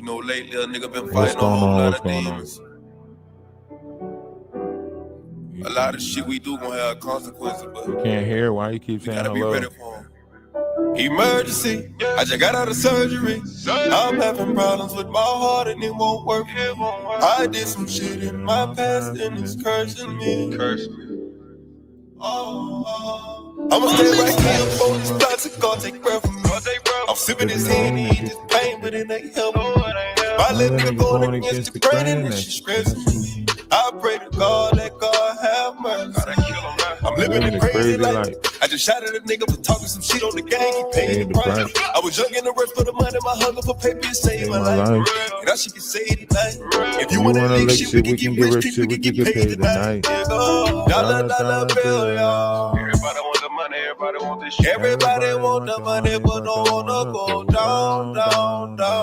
You know, lately a nigga been What's fighting a going whole on? lot What's of going on? demons. A lot of shit we do gonna have consequences, You but can't hear. Why you keep we saying gotta be hello? ready for them. Emergency, I just got out of surgery. I'm having problems with my heart and it won't work. I did some shit in my past and it's cursing me. I'ma stay right here for this toxic, gonna take breath from me. I'm sipping this Henny, this pain, but it ain't helping me. My little nigga going against the grain and this shit stressing me. I pray to God, let God have mercy. I'm living a crazy life. I just shot at a nigga for talking some shit on the gang. He paid the price. I was young in the rush for the money. My hunger for paper saved my life. And now she can say it tonight. If you wanna lick shit, we can get rich, we can get paid tonight. Dollar bill, y'all. Everybody want the money, everybody want this shit. Everybody want the money, but don't wanna go down.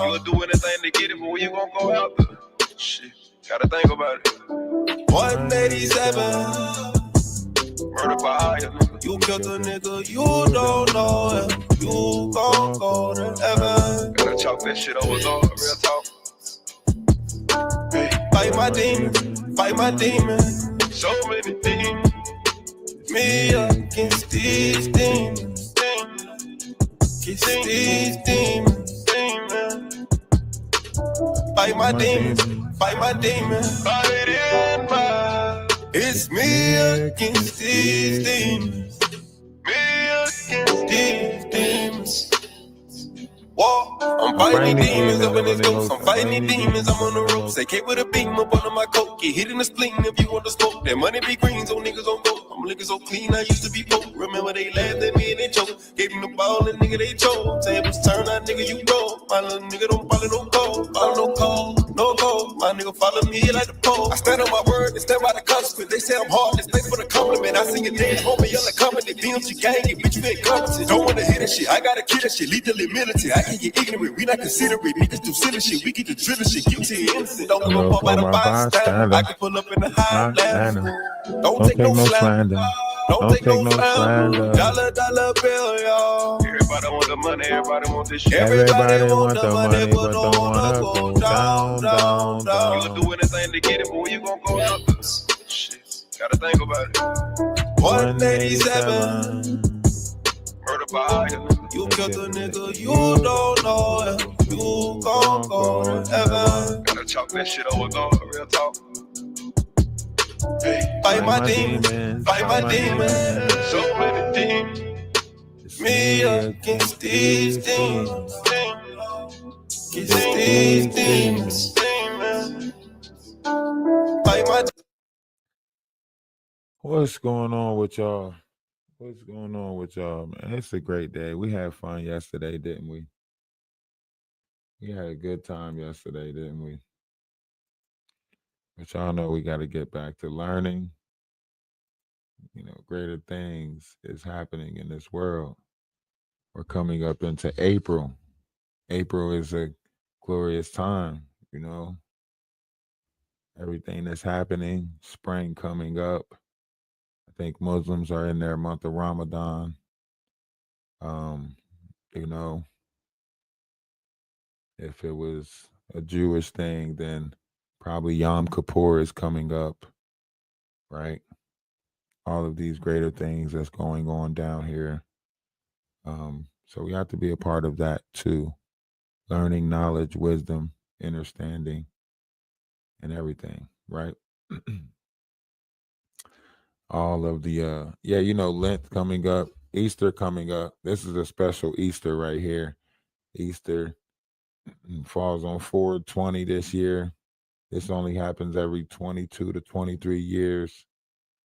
You will do anything to get it, but when you gon' go out there? Shit, gotta think about it. 187. Murder by eye, you killed a nigga, you don't know it. You gon' go to heaven. Gotta chalk that shit over, dog, real talk. Hey, fight my demons. So many demons. Me against these demons. Against these demons. Fight my demons. Fight it in my. It's me against these demons. Me against these demons. Whoa, I'm fighting these demons up in this ghost. I'm fighting these demons, I'm on the road. Say K with a beam up under my coat. Get hit in the spleen if you want to smoke. That money be green, so niggas on go. I'm looking so clean, I used to be broke. Remember they laughed at me and they choked. Gave him the ball and nigga they chose. Tables turn, that nigga you roll. My little nigga don't follow no code. Follow no code, no code. My nigga follow me like the pole. I stand on my word and stand by the consequence. They say I'm heartless, thanks for the compliment. I see your dance, homie, yelling comedy. Beams, you gang, it, bitch, you ain't competent. Don't wanna hear that shit, I gotta kill that shit. Lethal militant, I can get ignorant, we not considerate. Niggas do silly shit, we get the drilling shit. Guilty and innocent, don't give a fuck about a bystander. I can pull up in the Highlander. Don't take no slander. Don't take no slander. Dollar bill, y'all. Everybody want the money, everybody want this shit. Everybody want the money, but don't wanna go down. You will do anything to get it, but when you gon' go out there? Shit, gotta think about it. 187. Murder by eye. You killed a nigga, you don't know it. You gon' go to heaven. Gotta chalk that shit over, dog, real talk. Hey, fight my demons. So many demons. Me against these demons. Against these demons. Fight my. What's going on with y'all? What's going on with y'all, man? It's a great day. We had fun yesterday, didn't we? We had a good time yesterday, didn't we? But y'all know we got to get back to learning. You know, greater things is happening in this world. We're coming up into April. April is a glorious time, you know. Everything that's happening, spring coming up. I think Muslims are in their month of Ramadan. You know, if it was a Jewish thing, then probably Yom Kippur is coming up, right? All of these greater things that's going on down here. So we have to be a part of that too. Learning, knowledge, wisdom, understanding, and everything, right? All of the Lent coming up, Easter coming up. This is a special Easter right here. Easter falls on 4/20 this year. This only happens every 22 to 23 years,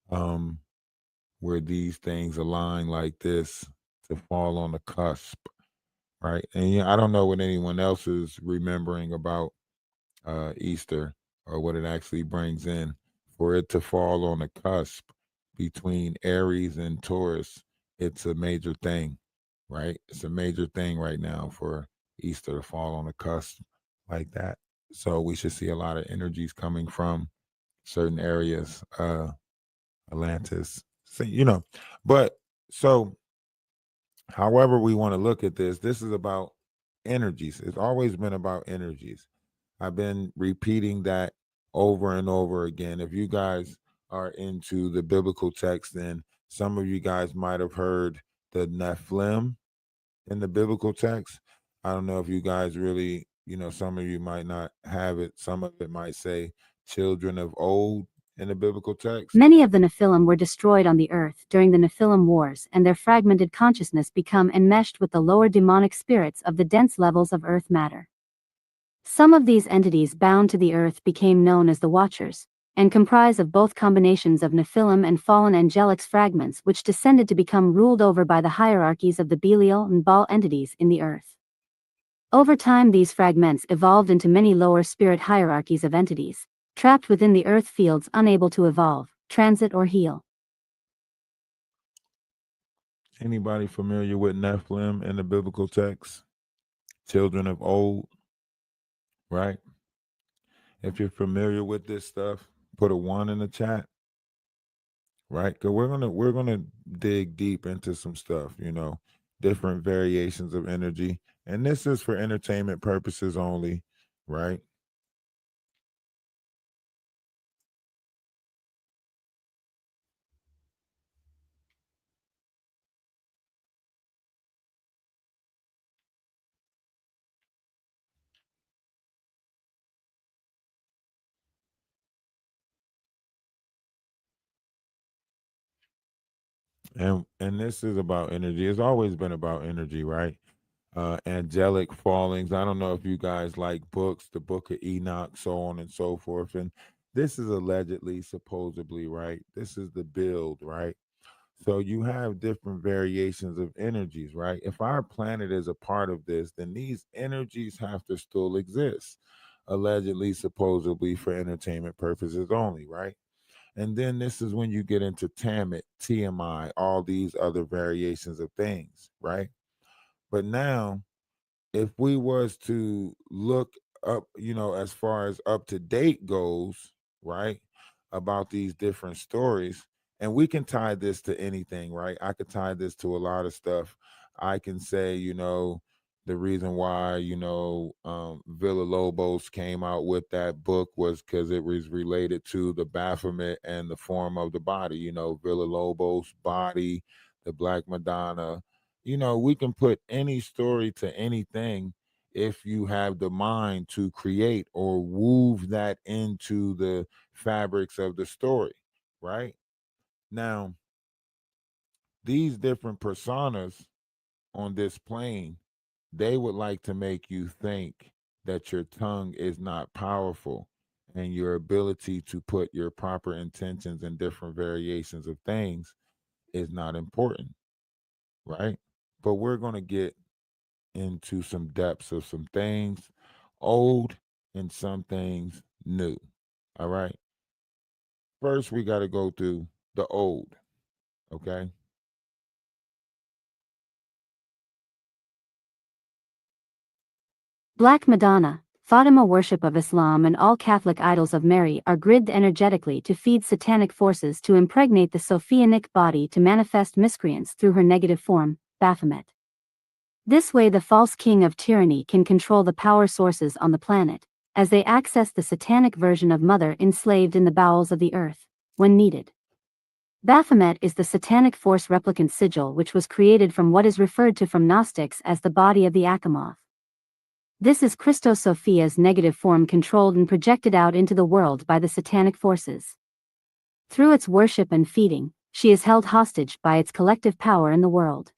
where these things align like this to fall on the cusp, right? And I don't know what anyone else is remembering about Easter or what it actually brings in. For it to fall on the cusp between Aries and Taurus, it's a major thing, right? It's a major thing right now for Easter to fall on the cusp like that. So we should see a lot of energies coming from certain areas, Atlantis, so, but so however we want to look at this is about energies. It's always been about energies. I've been repeating that over and over again. If you guys are into the biblical text, then some of you guys might have heard the Nephilim in the biblical text. I don't know if you guys really, some of you might not have it. Some of it might say children of old in the biblical text. Many of the Nephilim were destroyed on the earth during the Nephilim Wars, and their fragmented consciousness become enmeshed with the lower demonic spirits of the dense levels of earth matter. Some of these entities bound to the earth became known as the Watchers, and comprise of both combinations of Nephilim and fallen angelics fragments which descended to become ruled over by the hierarchies of the Belial and Baal entities in the earth. Over time these fragments evolved into many lower spirit hierarchies of entities, trapped within the earth fields unable to evolve, transit or heal. Anybody familiar with Nephilim in the biblical text? Children of old, right? If you're familiar with this stuff, put a 1 in the chat, right? Because we're gonna dig deep into some stuff, different variations of energy, and this is for entertainment purposes only, right? And this is about energy. It's always been about energy, right? Angelic fallings. I don't know if you guys like books, the Book of Enoch, so on and so forth. And this is allegedly, supposedly, right? This is the build, right? So you have different variations of energies, right? If our planet is a part of this, then these energies have to still exist, allegedly, supposedly, for entertainment purposes only, right? And then this is when you get into Tamit, TMI, all these other variations of things, right? But now, if we was to look up, as far as up to date goes, right, about these different stories, and we can tie this to anything, right? I could tie this to a lot of stuff. I can say, the reason why, Villa Lobos came out with that book was because it was related to the Baphomet and the form of the body, Villa Lobos' body, the Black Madonna. We can put any story to anything if you have the mind to create or weave that into the fabrics of the story, right? Now, these different personas on this plane, they would like to make you think that your tongue is not powerful and your ability to put your proper intentions in different variations of things is not important, right? But we're going to get into some depths of some things old and some things new. All right. First, we got to go through the old. Okay. Black Madonna, Fatima worship of Islam and all Catholic idols of Mary are gridded energetically to feed satanic forces to impregnate the Sophianic body to manifest miscreants through her negative form, Baphomet. This way the false king of tyranny can control the power sources on the planet, as they access the satanic version of Mother enslaved in the bowels of the earth, when needed. Baphomet is the satanic force replicant sigil which was created from what is referred to from Gnostics as the body of the Achamoth. This is Christos Sophia's negative form controlled and projected out into the world by the satanic forces. Through its worship and feeding, she is held hostage by its collective power in the world.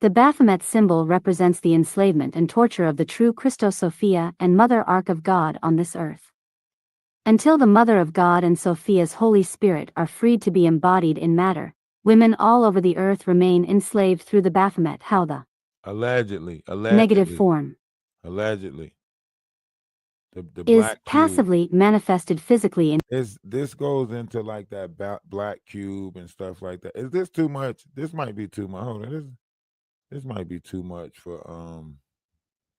The Baphomet symbol represents the enslavement and torture of the true Christos Sophia and Mother Ark of God on this earth. Until the Mother of God and Sophia's Holy Spirit are freed to be embodied in matter, women all over the earth remain enslaved through the Baphomet Howda. Allegedly. Negative form. Allegedly. The Is black passively manifested physically in. This goes into like that black cube and stuff like that. Is this too much? This might be too much. Hold on. This might be too much for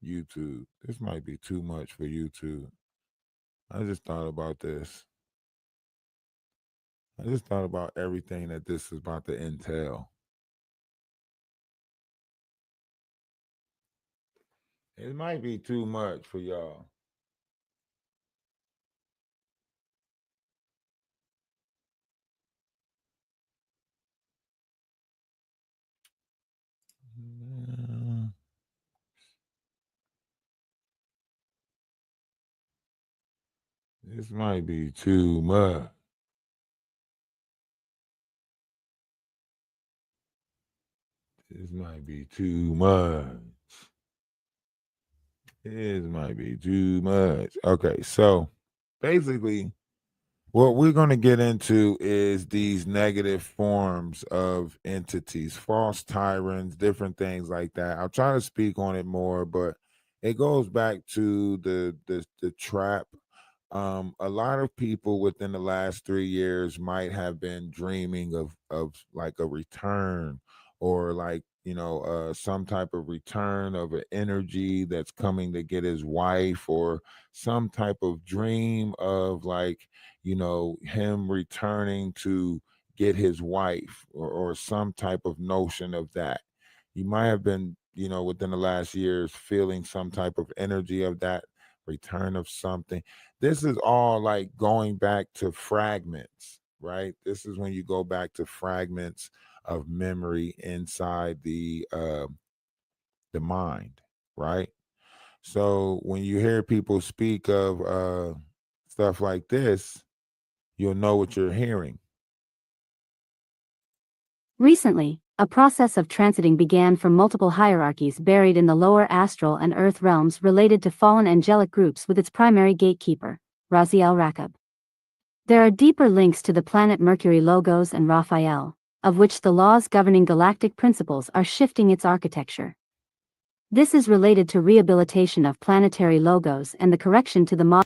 YouTube. This might be too much for YouTube. I just thought about this. I just thought about everything that this is about to entail. It might be too much for y'all. Uh, This might be too much. This might be too much. This might be too much. Okay, so basically, what we're going to get into is these negative forms of entities, false tyrants, different things like that. I'll try to speak on it more, but it goes back to the trap. A lot of people within the last 3 years might have been dreaming of like a return, or like, some type of return of an energy that's coming to get his wife, or some type of dream of, like, him returning to get his wife, or some type of notion of that. You might have been, within the last years feeling some type of energy of that return of something. This is all like going back to fragments, right? This is when you go back to fragments of memory inside the mind, right? So when you hear people speak of stuff like this, you'll know what you're hearing. Recently, a process of transiting began from multiple hierarchies buried in the lower astral and earth realms related to fallen angelic groups with its primary gatekeeper, Raziel Rakab. There are deeper links to the planet Mercury Logos and Raphael, of which the laws governing galactic principles are shifting its architecture. This is related to rehabilitation of planetary logos and the correction to the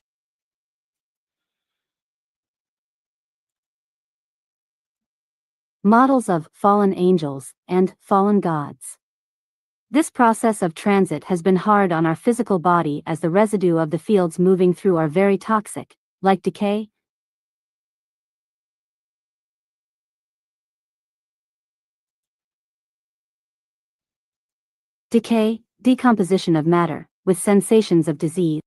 models of fallen angels and fallen gods. This process of transit has been hard on our physical body, as the residue of the fields moving through are very toxic, like decay, decomposition of matter, with sensations of disease.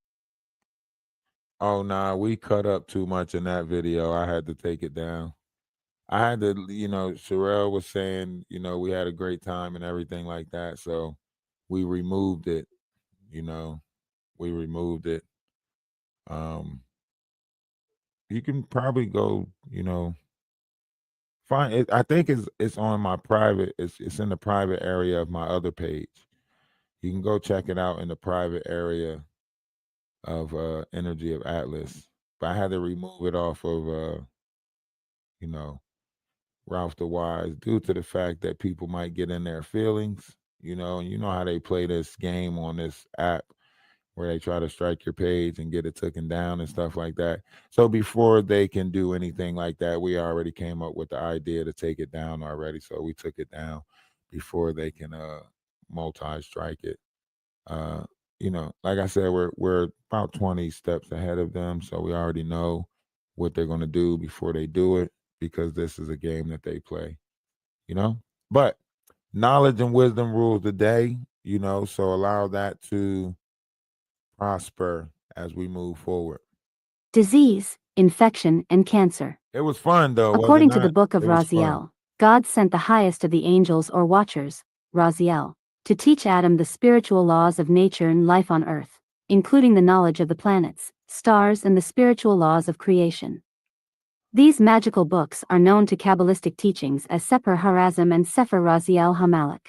Oh nah, we cut up too much in that video. I had to take it down. I had to, Sherelle was saying, we had a great time and everything like that. So we removed it, you know, we removed it. Um, you can probably go, find it. I think it's on my private, it's in the private area of my other page. You can go check it out in the private area of Energy of Atlas. But I had to remove it off of you know, Ralph DaWise, due to the fact that people might get in their feelings, and you know how they play this game on this app where they try to strike your page and get it taken down and stuff like that. So before they can do anything like that, we already came up with the idea to take it down already. So we took it down before they can multi-strike it. Uh, like I said, we're about 20 steps ahead of them, so we already know what they're going to do before they do it, because this is a game that they play, But knowledge and wisdom rules the day, so allow that to prosper as we move forward. Disease, infection, and cancer. It was fun though, wasn't According to the it? book of It was fun. Raziel, God sent the highest of the angels or watchers, Raziel, to teach Adam the spiritual laws of nature and life on earth, including the knowledge of the planets, stars, and the spiritual laws of creation. These magical books are known to Kabbalistic teachings as Sefer Harazim and Sefer Raziel Hamalek.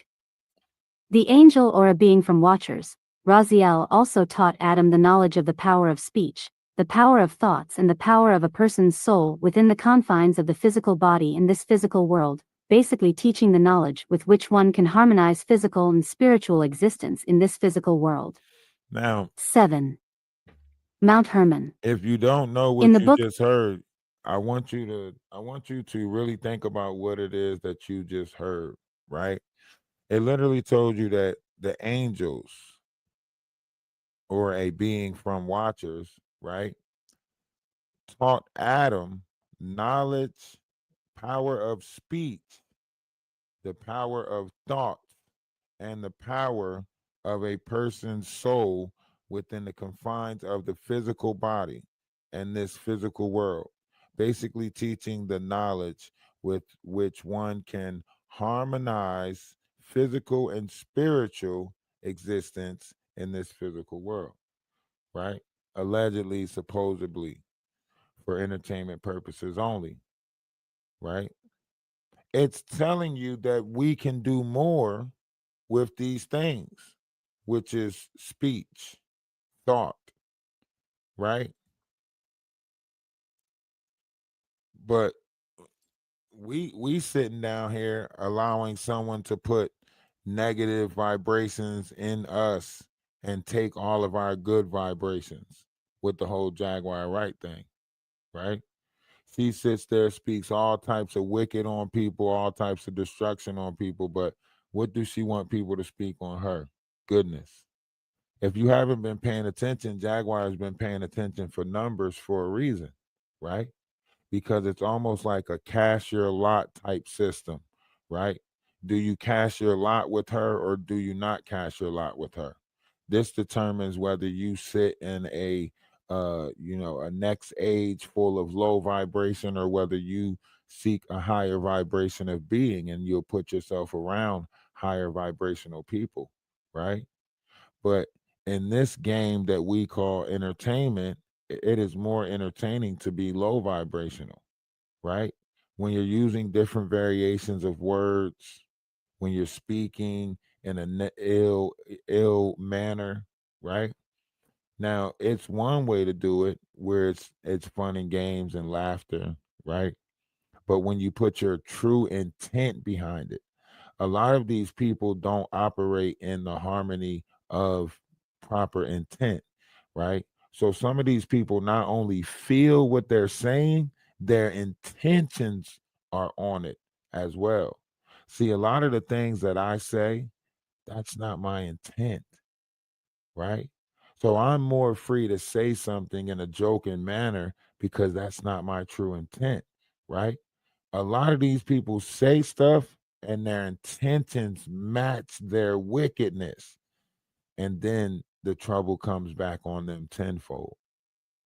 The angel or a being from Watchers, Raziel also taught Adam the knowledge of the power of speech, the power of thoughts, and the power of a person's soul within the confines of the physical body in this physical world, basically teaching the knowledge with which one can harmonize physical and spiritual existence in this physical world. Now, 7. Mount Hermon. if you don't know In what the you book, just heard, I want you to really think about what it is that you just heard, right? It literally told you that the angels, or a being from Watchers, right, taught Adam knowledge, power of speech, the power of thought, and the power of a person's soul within the confines of the physical body and this physical world. Basically, teaching the knowledge with which one can harmonize physical and spiritual existence in this physical world, right? Allegedly, supposedly, for entertainment purposes only, right? It's telling you that we can do more with these things, which is speech, thought, right? But we sitting down here allowing someone to put negative vibrations in us and take all of our good vibrations with the whole Jaguar right thing, right? She sits there, speaks all types of wicked on people, all types of destruction on people, but what does she want people to speak on her? Goodness. If you haven't been paying attention, Jaguar has been paying attention for numbers for a reason, right? Because it's almost like a cash your lot type system, right? Do you cash your lot with her or do you not cash your lot with her? This determines whether you sit in a next age full of low vibration or whether you seek a higher vibration of being and you'll put yourself around higher vibrational people, right? But in this game that we call entertainment, it is more entertaining to be low vibrational, right? When you're using different variations of words, when you're speaking in a ill manner, right? Now, it's one way to do it where it's fun and games and laughter, right? But when you put your true intent behind it, a lot of these people don't operate in the harmony of proper intent, right? So some of these people not only feel what they're saying, their intentions are on it as well. See, a lot of the things that I say, that's not my intent, right? So I'm more free to say something in a joking manner because that's not my true intent, right? A lot of these people say stuff and their intentions match their wickedness. And then the trouble comes back on them tenfold,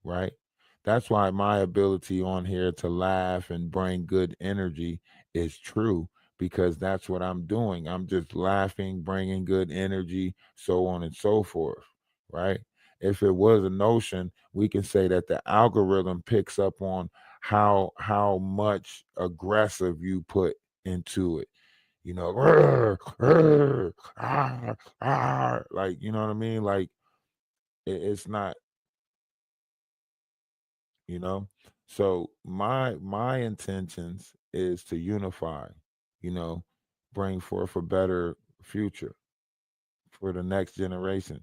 right? That's why my ability on here to laugh and bring good energy is true because that's what I'm doing. I'm just laughing, bringing good energy, so on and so forth, right? If it was a notion, we can say that the algorithm picks up on how much aggressive you put into it. You know, "Rrr, rrr, like, you know what I mean? Like it's not, you know. So my intentions is to unify, you know, bring forth a better future for the next generation,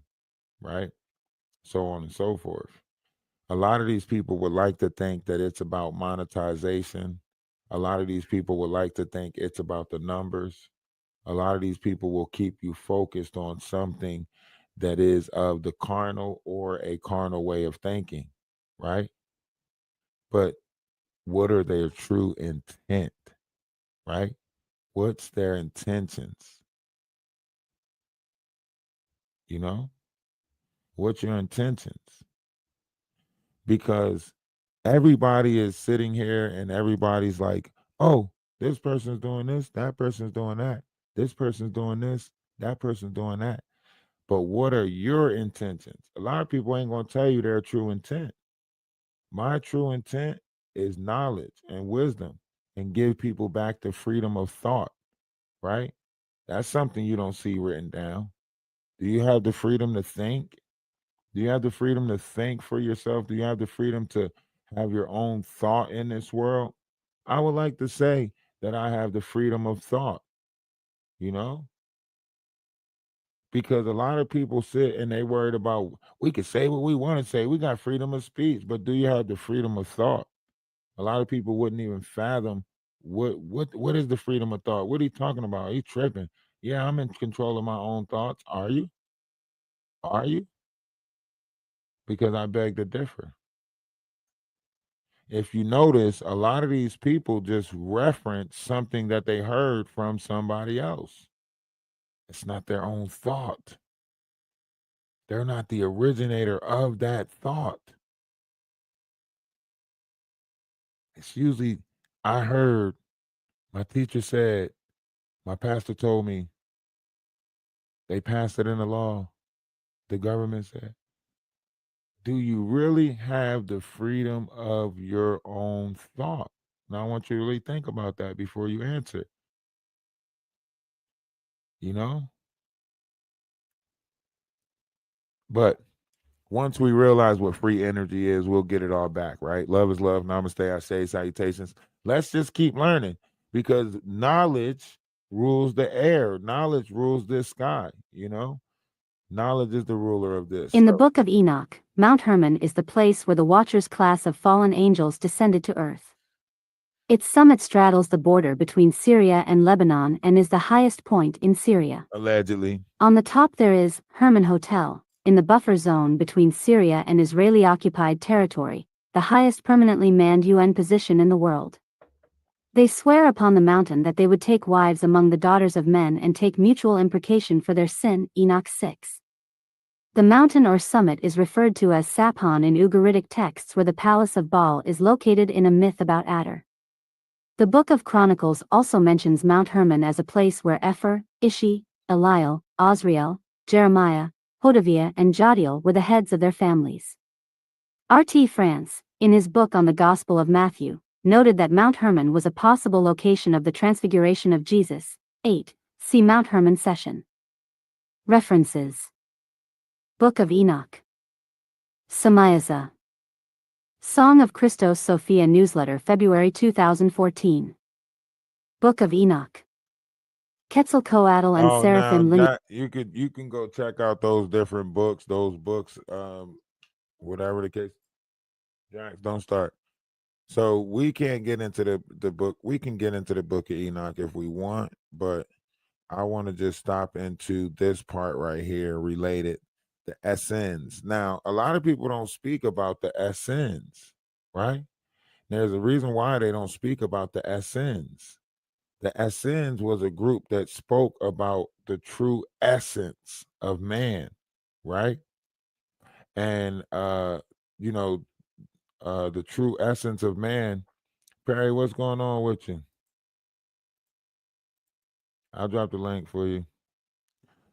right? So on and so forth. A lot of these people would like to think that it's about monetization. A lot of these people would like to think it's about the numbers. A lot of these people will keep you focused on something that is of the carnal or a carnal way of thinking, right? But what are their true intent, right? What's their intentions? You know, what's your intentions? Because everybody is sitting here and everybody's like, oh, this person's doing this, that person's doing that, this person's doing this, that person's doing that. But what are your intentions? A lot of people ain't going to tell you their true intent. My true intent is knowledge and wisdom and give people back the freedom of thought, right? That's something you don't see written down. Do you have the freedom to think? Do you have the freedom to think for yourself? Do you have the freedom to have your own thought in this world? I would like to say that I have the freedom of thought, you know, because a lot of people sit and they worried about we can say what we want to say. We got freedom of speech, but do you have the freedom of thought? A lot of people wouldn't even fathom what is the freedom of thought? What are you talking about? Are you tripping? Yeah, I'm in control of my own thoughts. Are you? Are you? Because I beg to differ. If you notice, a lot of these people just reference something that they heard from somebody else. It's not their own thought. They're not the originator of that thought. It's usually, I heard, my teacher said, my pastor told me, They passed it into law. The government said, do you really have the freedom of your own thought? Now, I want you to really think about that before you answer. You know? But once we realize what free energy is, we'll get it all back, right? Love is love. Namaste, I say, salutations. Let's just keep learning because knowledge rules the air. Knowledge rules this sky, you know? Knowledge is the ruler of this. In the Book of Enoch, Mount Hermon is the place where the Watchers class of fallen angels descended to earth. Its summit straddles the border between Syria and Lebanon and is the highest point in Syria. Allegedly. On the top there is Hermon Hotel, in the buffer zone between Syria and Israeli-occupied territory, the highest permanently manned UN position in the world. They swear upon the mountain that they would take wives among the daughters of men and take mutual imprecation for their sin. Enoch 6. The mountain or summit is referred to as Saphon in Ugaritic texts, where the palace of Baal is located in a myth about Adar. The Book of Chronicles also mentions Mount Hermon as a place where Epher, Ishi, Eliel, Osriel, Jeremiah, Hodaviah and Jadiel were the heads of their families. R.T. France, in his book on the Gospel of Matthew, noted that Mount Hermon was a possible location of the Transfiguration of Jesus. 8. See Mount Hermon session. References. Book of Enoch. Samayaza. Song of Christos Sophia Newsletter, February 2014. Book of Enoch. Quetzalcoatl and Seraphim lineage. You can go check out those different books, whatever the case. Jack, don't start. So we can't get into the book. We can get into the Book of Enoch if we want, but I want to just stop into this part right here related, the Essenes. Now, a lot of people don't speak about the Essenes, right? There's a reason why they don't speak about the Essenes. The Essenes was a group that spoke about the true essence of man, right? And the true essence of man. Perry, what's going on with you? I'll drop the link for you.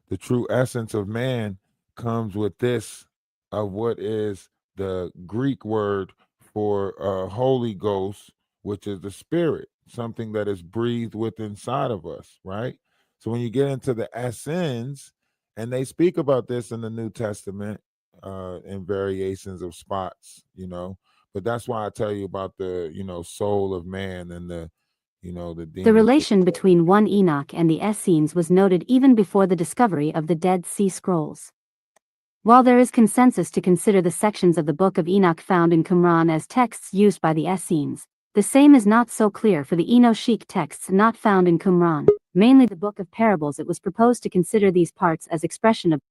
The true essence of man comes with this, of what is the Greek word for Holy Ghost, which is the Spirit, something that is breathed within inside of us, right? So when you get into the Essenes, and they speak about this in the New Testament in variations of spots, but that's why I tell you about the, soul of man and the relation between one Enoch and the Essenes was noted even before the discovery of the Dead Sea Scrolls. While there is consensus to consider the sections of the Book of Enoch found in Qumran as texts used by the Essenes, the same is not so clear for the Enochic texts not found in Qumran, mainly the Book of Parables. It was proposed to consider these parts as expression of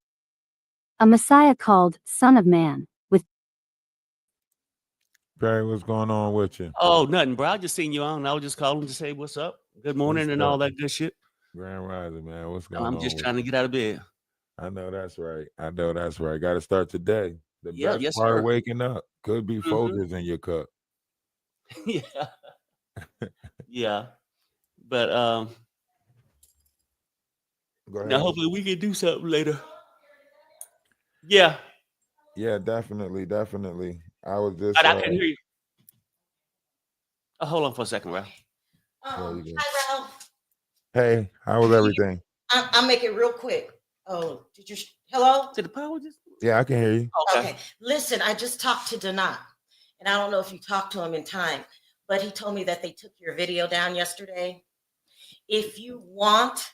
a Messiah called Son of Man, with Barry, what's going on with you? Oh, nothing, bro. I just seen you on. I was just calling to say what's up, good morning, and all that good shit. Grand Rising, man. What's going on? I'm just trying to get out of bed. I know that's right. Got to start today. The best part of waking up could be Folgers in your cup. Yeah. Yeah. But Go ahead. now hopefully we can do something later. Yeah. Yeah, definitely. I was just I can hear you. Hold on for a second, Ralph. Hi, Ralph. Hey, how was everything? I'll make it real quick. Oh, hello? Did the power just? Yeah, I can hear you. Okay. Listen, I just talked to Donat, and I don't know if you talked to him in time, but he told me that they took your video down yesterday. If you want,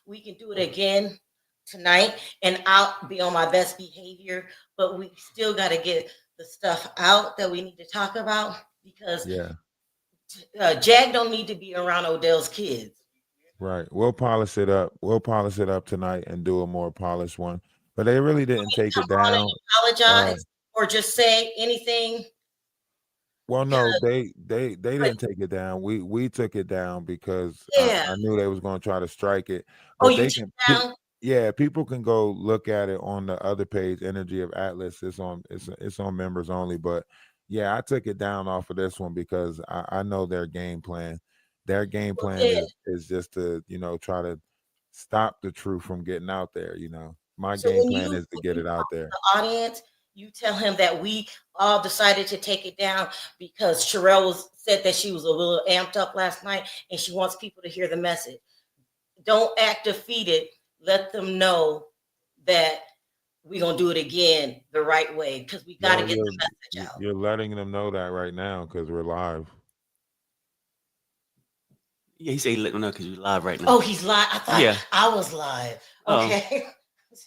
we can do it again tonight, and I'll be on my best behavior, but we still got to get the stuff out that we need to talk about, because Jag don't need to be around Odell's kids. Right. We'll polish it up. Tonight and do a more polished one. But they really didn't take it down. Apologize or just say anything. Well, no, they didn't take it down. We took it down because I knew they was going to try to strike it. But you took it down? Yeah, people can go look at it on the other page, Energy of Atlas. It's on members only. But yeah, I took it down off of this one because I know their game plan. Their game plan is just to, try to stop the truth from getting out there. You know, my So game when plan you is to get it out there. the audience, you tell him that we all decided to take it down because Sherelle said that she was a little amped up last night and she wants people to hear the message. Don't act defeated. Let them know that we're going to do it again the right way because we got to get the message out. You're letting them know that right now because we're live. Yeah, he said he let me know because you're live right now. Oh, he's live. I thought I was live. Okay.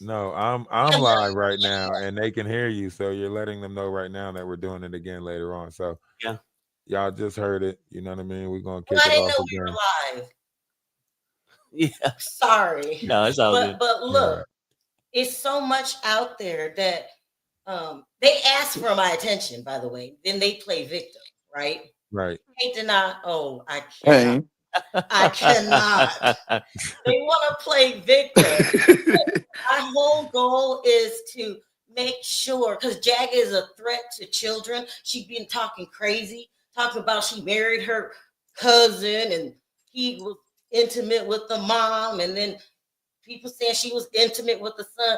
No, I'm live right now and they can hear you. So you're letting them know right now that we're doing it again later on. So yeah, y'all just heard it. You know what I mean? We're going to kick I it didn't off know again. we were live. Yeah. Sorry. No, it's all good. But look, it's so much out there that they ask for my attention, by the way. Then they play victim, right? Right. Can't deny. Oh, I cannot. I cannot. They want to play victim. My whole goal is to make sure, because Jag is a threat to children. She's been talking crazy, talking about she married her cousin and he was intimate with the mom, and then people saying she was intimate with the son.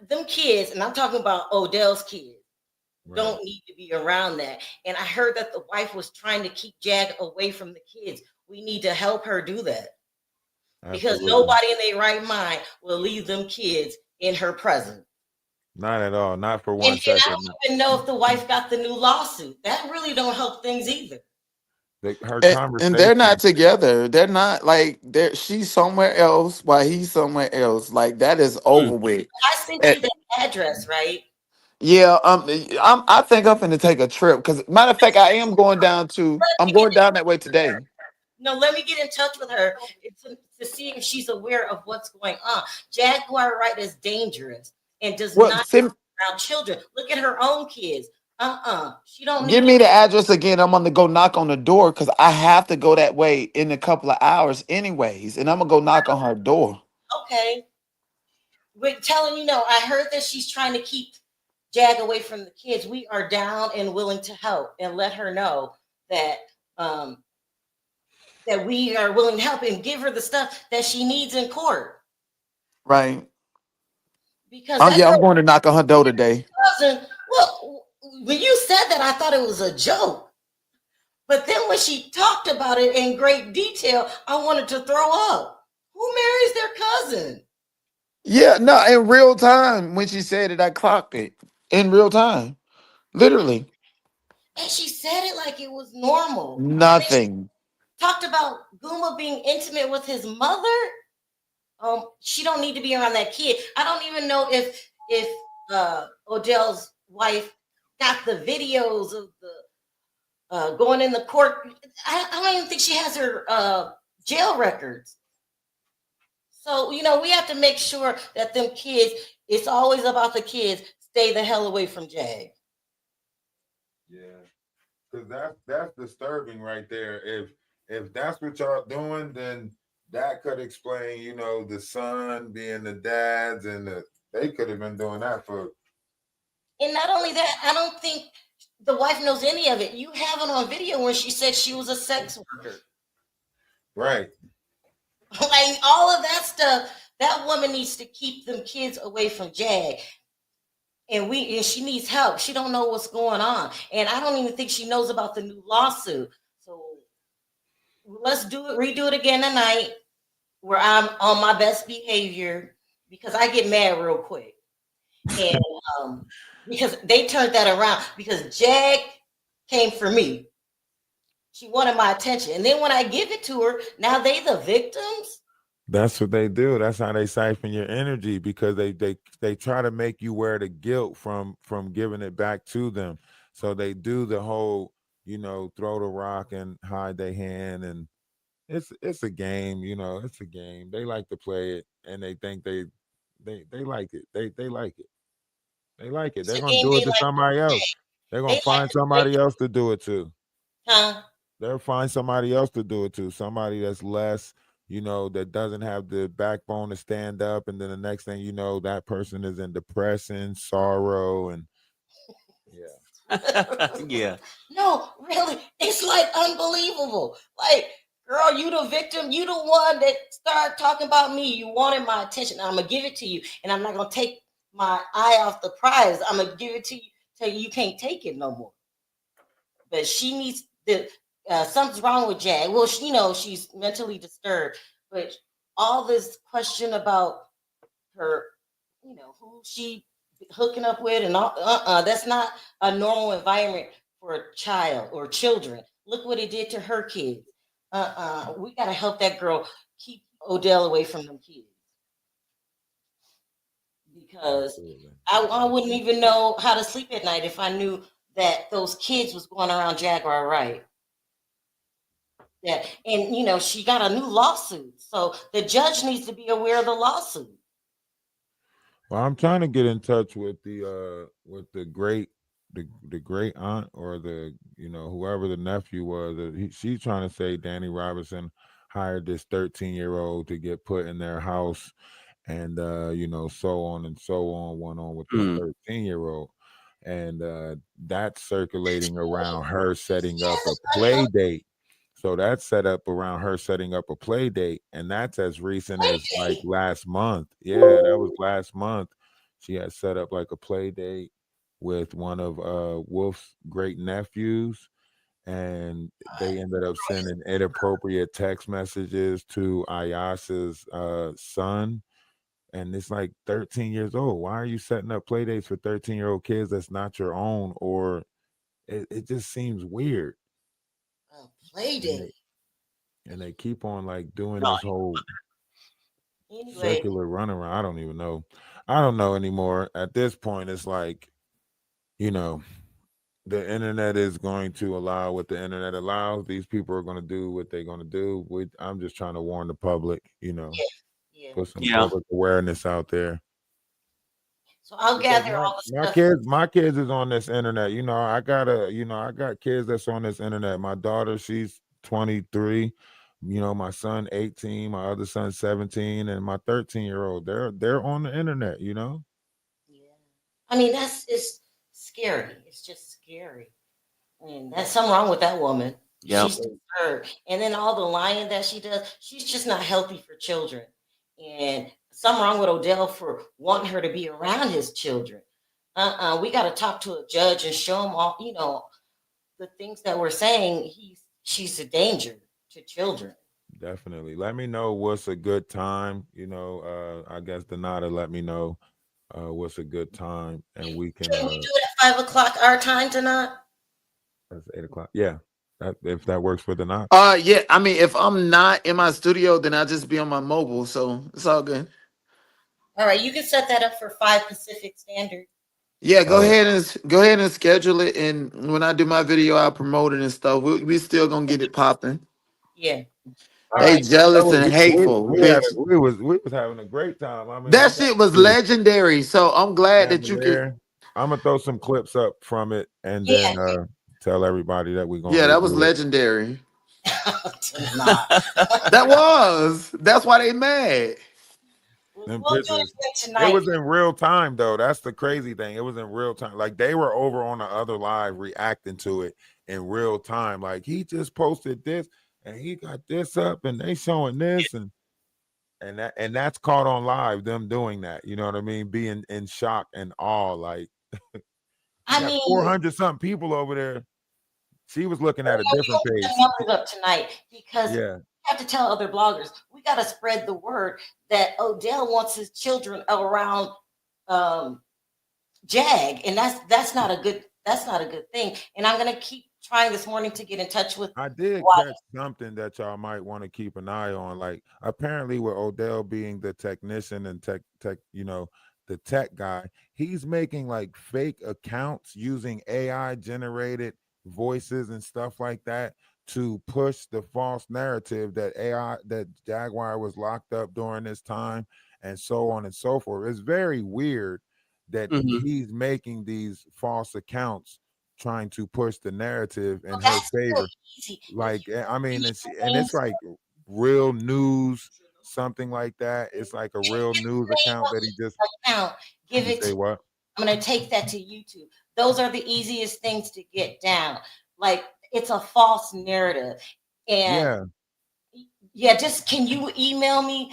Them kids, and I'm talking about Odell's kids, don't need to be around that. And I heard that the wife was trying to keep Jag away from the kids. We need to help her do that. Because nobody in their right mind will leave them kids in her presence. Not at all. Not for one second. I don't even know if the wife got the new lawsuit. That really don't help things either. Her conversation, and they're not together. They're not like she's somewhere else while he's somewhere else. Like that is over with. I sent you the address, right? Yeah, I think I'm finna take a trip because matter of fact, I am going down to. I'm going down that way today. No, let me get in touch with her to see if she's aware of what's going on. Jaguar right is dangerous and does not around children. Look at her own kids. She don't give me the address again. I'm gonna go knock on the door because I have to go that way in a couple of hours, anyways, and I'm gonna go knock on her door. Okay. We're telling you, no, I heard that she's trying to keep Jag away from the kids. We are down and willing to help and let her know that that we are willing to help and give her the stuff that she needs in court. Right. Because I'm going to knock on her door today. Well, when you said that, I thought it was a joke. But then when she talked about it in great detail, I wanted to throw up. Who marries their cousin? Yeah, no, in real time. When she said it, I clocked it in real time. Literally. And she said it like it was normal. Nothing. Talked about Guma being intimate with his mother. She don't need to be around that kid. I don't even know if Odell's wife got the videos of the going in the court. I don't even think she has her jail records. So, you know, we have to make sure that them kids, it's always about the kids, stay the hell away from Jag. Yeah, because that's disturbing right there. If that's what y'all doing, then that could explain, you know, the son being the dads, and they could have been doing that for. And not only that, I don't think the wife knows any of it. You have it on video where she said she was a sex worker. Right. Like all of that stuff, that woman needs to keep them kids away from Jag. And she needs help. She don't know what's going on. And I don't even think she knows about the new lawsuit. So let's redo it again tonight where I'm on my best behavior because I get mad real quick. And because they turned that around because Jag came for me. She wanted my attention. And then when I give it to her, now they the victims. That's what they do. That's how they siphon your energy because they try to make you wear the guilt from giving it back to them. So they do the whole, you know, throw the rock and hide their hand, and it's a game, you know, it's a game. They like to play it and they think they like it. They like it. They like it. They're gonna do it to somebody else. They're gonna find somebody else to do it to. Huh? They'll find somebody else to do it to. Somebody that's less, you know, that doesn't have the backbone to stand up. And then the next thing you know, that person is in depression, sorrow, and yeah. No, really, it's like unbelievable. Like, Girl, you the victim. You the one that started talking about me. You wanted my attention. I'm gonna give it to you, and I'm not gonna take my eye off the prize. I'm gonna give it to you till you can't take it no more. But she needs the something's wrong with Jag. Well, she's mentally disturbed. But all this question about her, who she hooking up with, and all, that's not a normal environment for a child or children. Look what it did to her kids. We gotta help that girl keep Odell away from them kids because Absolutely. I wouldn't even know how to sleep at night if I knew that those kids was going around Jaguar right. Yeah, and she got a new lawsuit, so the judge needs to be aware of the lawsuit. Well, I'm trying to get in touch with the great aunt or the whoever the nephew was. She's trying to say Danny Robinson hired this 13-year-old to get put in their house, and so on and so on, went on with this 13-year-old, and that's circulating around her setting up a play date. So that's set up around her setting up a play date, and that's as recent as like last month. Yeah, that was last month. She had set up like a play date with one of Wolf's great nephews, and they ended up sending inappropriate text messages to Ayasa's son. And it's like 13 years old. Why are you setting up play dates for 13-year-old kids that's not your own? Or it just seems weird. Play date. And they keep on like doing this whole circular runaround. I don't even know. I don't know anymore. At this point, it's like, the internet is going to allow what the internet allows. These people are going to do what they're going to do. I'm just trying to warn the public, put some public awareness out there. So I'll gather all the stuff. My kids is on this internet. I got kids that's on this internet. My daughter, she's 23. My son 18, my other son 17, and my 13-year-old. They're on the internet. Yeah, I mean it's scary. It's just scary. I mean, that's something wrong with that woman. Yeah. She's disturbed. And then all the lying that she does, she's just not healthy for children. And something wrong with Odell for wanting her to be around his children. We got to talk to a judge and show him all, the things that we're saying. She's a danger to children. Definitely. Let me know what's a good time. I guess Donata let me know what's a good time, and we can. Can we do it at 5:00 our time tonight? That's 8:00. Yeah, if that works for Donata. Yeah. I mean, if I'm not in my studio, then I'll just be on my mobile, so it's all good. All right, you can set that up for 5 Pacific Standard. Yeah, go ahead and schedule it, and when I do my video, I'll promote it and stuff. We still gonna get it popping. Yeah. They jealous and hateful. We was having a great time. I mean, that shit was legendary. So I'm glad that you could. I'm gonna throw some clips up from it and then tell everybody that we're gonna. Yeah, that was legendary. That's why they mad. Them pictures, it was in real time though. That's the crazy thing. It was in real time. Like they were over on the other live reacting to it in real time. Like he just posted this and he got this up and they showing this and that's caught on live, them doing that. You know what I mean? Being in shock and awe. Like I mean 400 something people over there. She was looking at a different page. Numbers up tonight because we have to tell other bloggers we got to spread the word that Odell wants his children around Jag, and that's not a good thing. And I'm gonna keep trying this morning to get in touch with. I did catch something that y'all might want to keep an eye on. Like apparently, with Odell being the technician and tech, the tech guy, he's making like fake accounts using AI generated voices and stuff like that to push the false narrative that Jaguar was locked up during this time and so on and so forth. It's very weird that he's making these false accounts trying to push the narrative in her favor. Like, I mean, it's like real news, something like that. It's like a real news account that he just give it to what? I'm going to take that to YouTube. Those are the easiest things to get down. Like it's a false narrative. And Yeah, just can you email me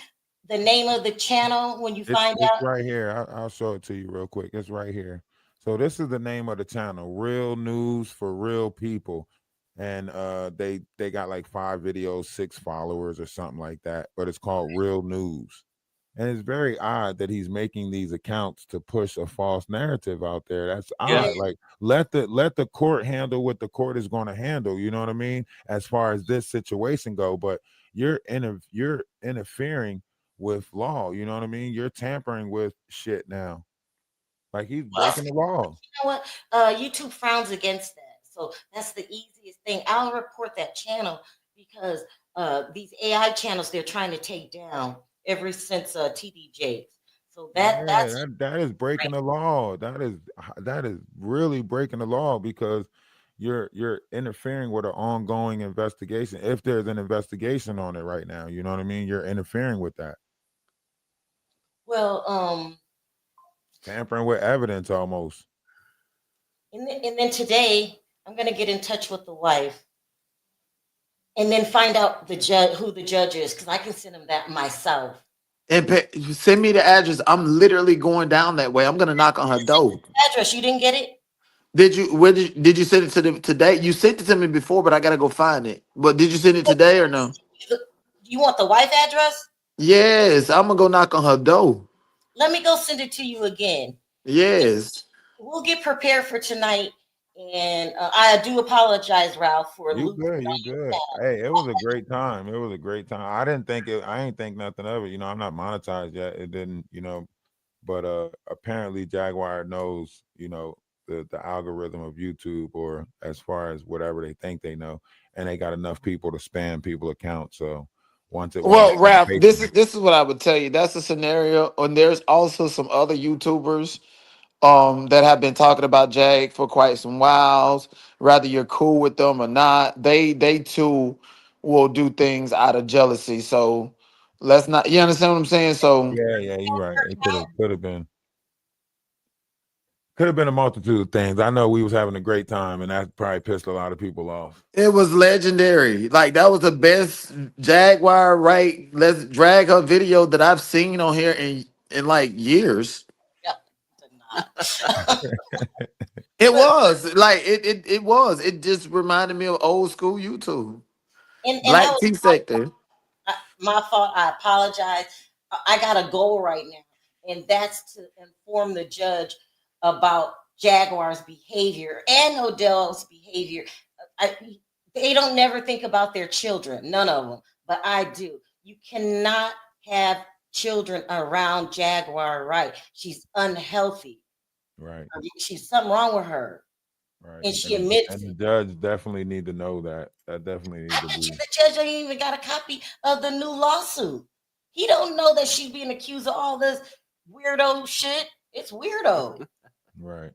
the name of the channel when you find It's out? right here. I'll show it to you real quick. It's right here. So this is the name of the channel, Real News for Real People. And they got like 5 videos, 6 followers or something like that. But it's called Real News. And it's very odd that he's making these accounts to push a false narrative out there. That's Yeah. odd. Like let the court handle what the court is going to handle. You know what I mean? As far as this situation go, but you're interfering with law. You know what I mean? You're tampering with shit now. Like he's Well, breaking the law. you know what? YouTube frowns against that. So that's the easiest thing. I'll report that channel because these AI channels they're trying to take down ever since TDJs. So Yeah, that's that is breaking right. the law. That is really breaking the law because you're interfering with an ongoing investigation. If there's an investigation on it right now, you know what I mean? You're interfering with that. Well, Tampering with evidence almost. and then today I'm gonna get in touch with the wife and then find out the judge who the judge is because I can send him that myself. And send me the address. I'm literally going down that way. I'm gonna knock on her door. Address, you didn't get it? Did you? Where did you send it to them today? You sent it to me before, but I gotta go find it. But did you send it today or no? You want the wife address? Yes, I'm gonna go knock on her door. Let me go send it to you again. Yes. We'll get prepared for tonight. And I do apologize, Ralph, for You losing good, you all your good. time. Hey, it was a great time. It was a great time. I ain't think nothing of it. I'm not monetized yet. It didn't, but apparently Jaguar knows, the algorithm of YouTube, or as far as whatever they think they know, and they got enough people to spam people accounts. So once it went up Well, on Ralph, this is Facebook, this is what I would tell you. That's a scenario, and there's also some other YouTubers that have been talking about Jag for quite some whiles. Whether you're cool with them or not, they too will do things out of jealousy. So let's not. You understand what I'm saying? So yeah, you're right. It could have been a multitude of things. I know we was having a great time, and that probably pissed a lot of people off. it was legendary. Like that was the best Jaguar. Right? Let's drag her video that I've seen on here in like years. Yeah, did not. It But was like it was. It just reminded me of old school YouTube. and that Black was T sector. my fault. I apologize. I got a goal right now, and that's to inform the judge about Jaguar's behavior and Odell's behavior. I, they don't never think about their children, none of them, but I do. You cannot have children around Jaguar, right? She's unhealthy. Right. She's something wrong with her, Right. and she And admits the it. judge definitely need to know that. That definitely need I to bet you be the judge ain't even got a copy of the new lawsuit. He don't know that she's being accused of all this weirdo shit. It's weirdo. right.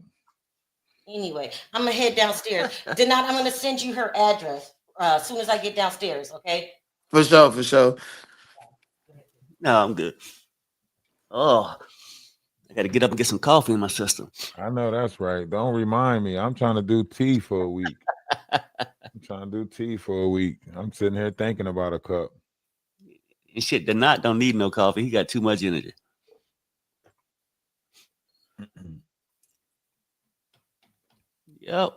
Anyway, I'm gonna head downstairs. Denat, I'm gonna send you her address as soon as I get downstairs. Okay. For sure, for sure. No, I'm good. Oh, I got to get up and get some coffee in my system. I know that's right. Don't remind me. I'm trying to do tea for a week. I'm trying to do tea for a week. I'm sitting here thinking about a cup. And shit, the knot don't need no coffee. He got too much energy. Yep.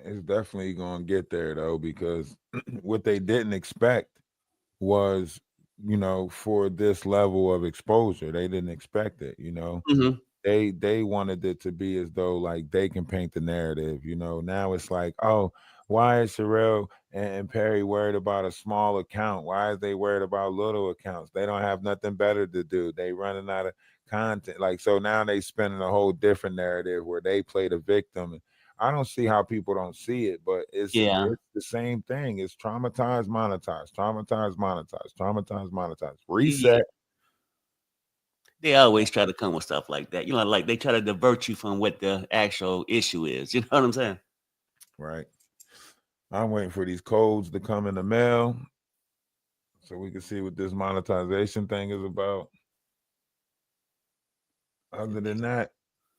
It's definitely gonna get there though, because what they didn't expect was, for this level of exposure. They didn't expect it, Mm-hmm. They wanted it to be as though like they can paint the narrative. Now it's like, oh, why is Sherelle and Perry worried about a small account? Why is they worried about little accounts? They don't have nothing better to do. They running out of content. Like, so now they spinning a whole different narrative where they play the victim. And I don't see how people don't see it, but Yeah. it's the same thing. It's traumatized, monetize, traumatized, monetize, traumatized, monetize, Yeah. reset. They always try to come with stuff like that. Like they try to divert you from what the actual issue is. You know what I'm saying? Right. I'm waiting for these codes to come in the mail so we can see what this monetization thing is about. Other than that,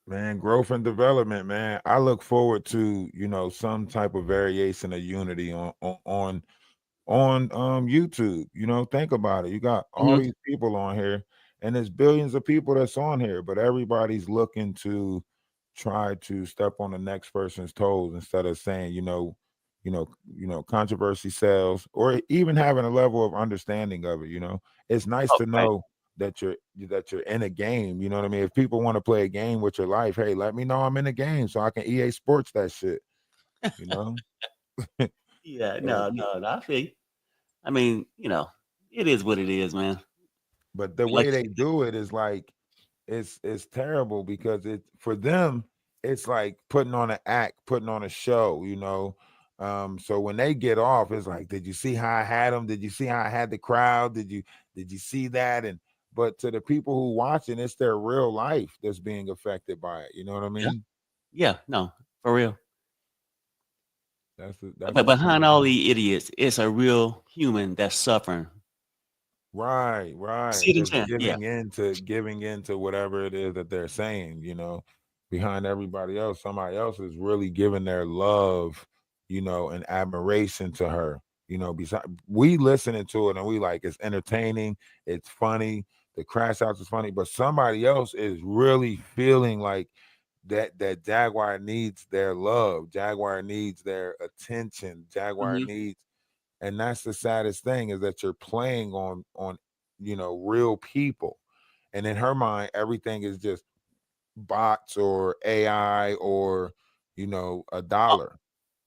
man, growth and development, man. I look forward to, some type of variation of unity on YouTube. You know, think about it. You got all Mhm. these people on here, and there's billions of people that's on here, but everybody's looking to try to step on the next person's toes instead of saying, controversy sells, or even having a level of understanding of it. It's nice Oh, to right. know that you're in a game. You know what I mean? If people want to play a game with your life, hey, let me know I'm in a game so I can EA Sports that shit. You know. Yeah, So, no, I feel you. I mean, it is what it is, man. but the Like way you they said, do it is like it's terrible because it for them it's like putting on an act, putting on a show. So when they get off, it's like, did you see how I had them? Did you see how I had the crowd? Did you see that? And but to the people who watching, it's their real life that's being affected by it. You know what I yeah, mean? yeah, no, for real. That's But the behind sad. all the idiots, it's a real human that's suffering. Right, See right. what I'm That's saying? Yeah, giving into whatever it is that they're saying. Behind everybody else, somebody else is really giving their love, and admiration to her. Besides we listening to it and we like it's entertaining, it's funny, the crash outs is funny, but somebody else is really feeling like that Jaguar needs their love, Jaguar needs their attention, Jaguar hmm needs, and that's the saddest thing is that you're playing on real people, and in her mind everything is just bots or AI or a dollar.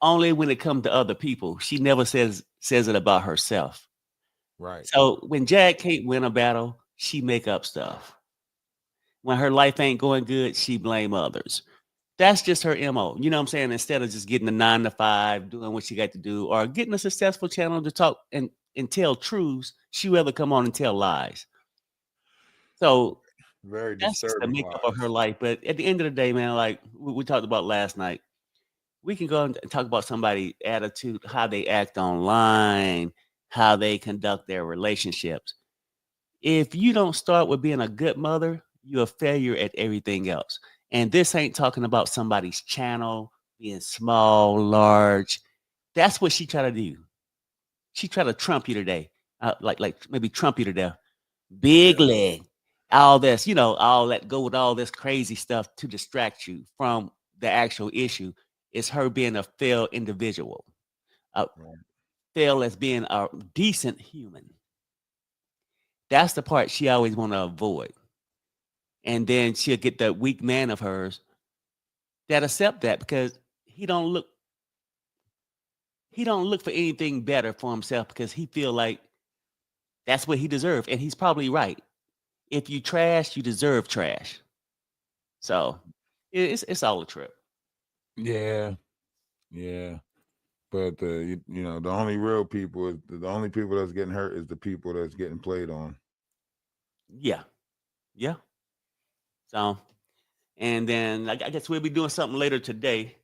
only when it comes to other people. She never says it about herself. Right. So when Jag can't win a battle, she make up stuff. When her life ain't going good, she blame others. That's just her MO. You know what I'm saying? Instead of just getting a 9 to 5, doing what she got to do, or getting a successful channel to talk and tell truths, she rather come on and tell lies. So Very that's just the disturbing makeup of her lies. life. But at the end of the day, man, like we talked about last night, we can go and talk about somebody's attitude, how they act online, how they conduct their relationships. If you don't start with being a good mother, you're a failure at everything else. And this ain't talking about somebody's channel being small, large. That's what she try to do. She try to trump you today, like maybe trump you to death. Big Yeah. leg, all this, all that go with all this crazy stuff to distract you from the actual issue. Is her being a failed individual, a Right. fail as being a decent human. That's the part she always want to avoid. And then she'll get that weak man of hers that accept that because he don't look for anything better for himself because he feel like that's what he deserves, and he's probably right. If you trash, you deserve trash. So it's all a trip. Yeah. Yeah. But the only real people is the only people that's getting hurt is the people that's getting played on. Yeah, yeah. So and then I guess we'll be doing something later today.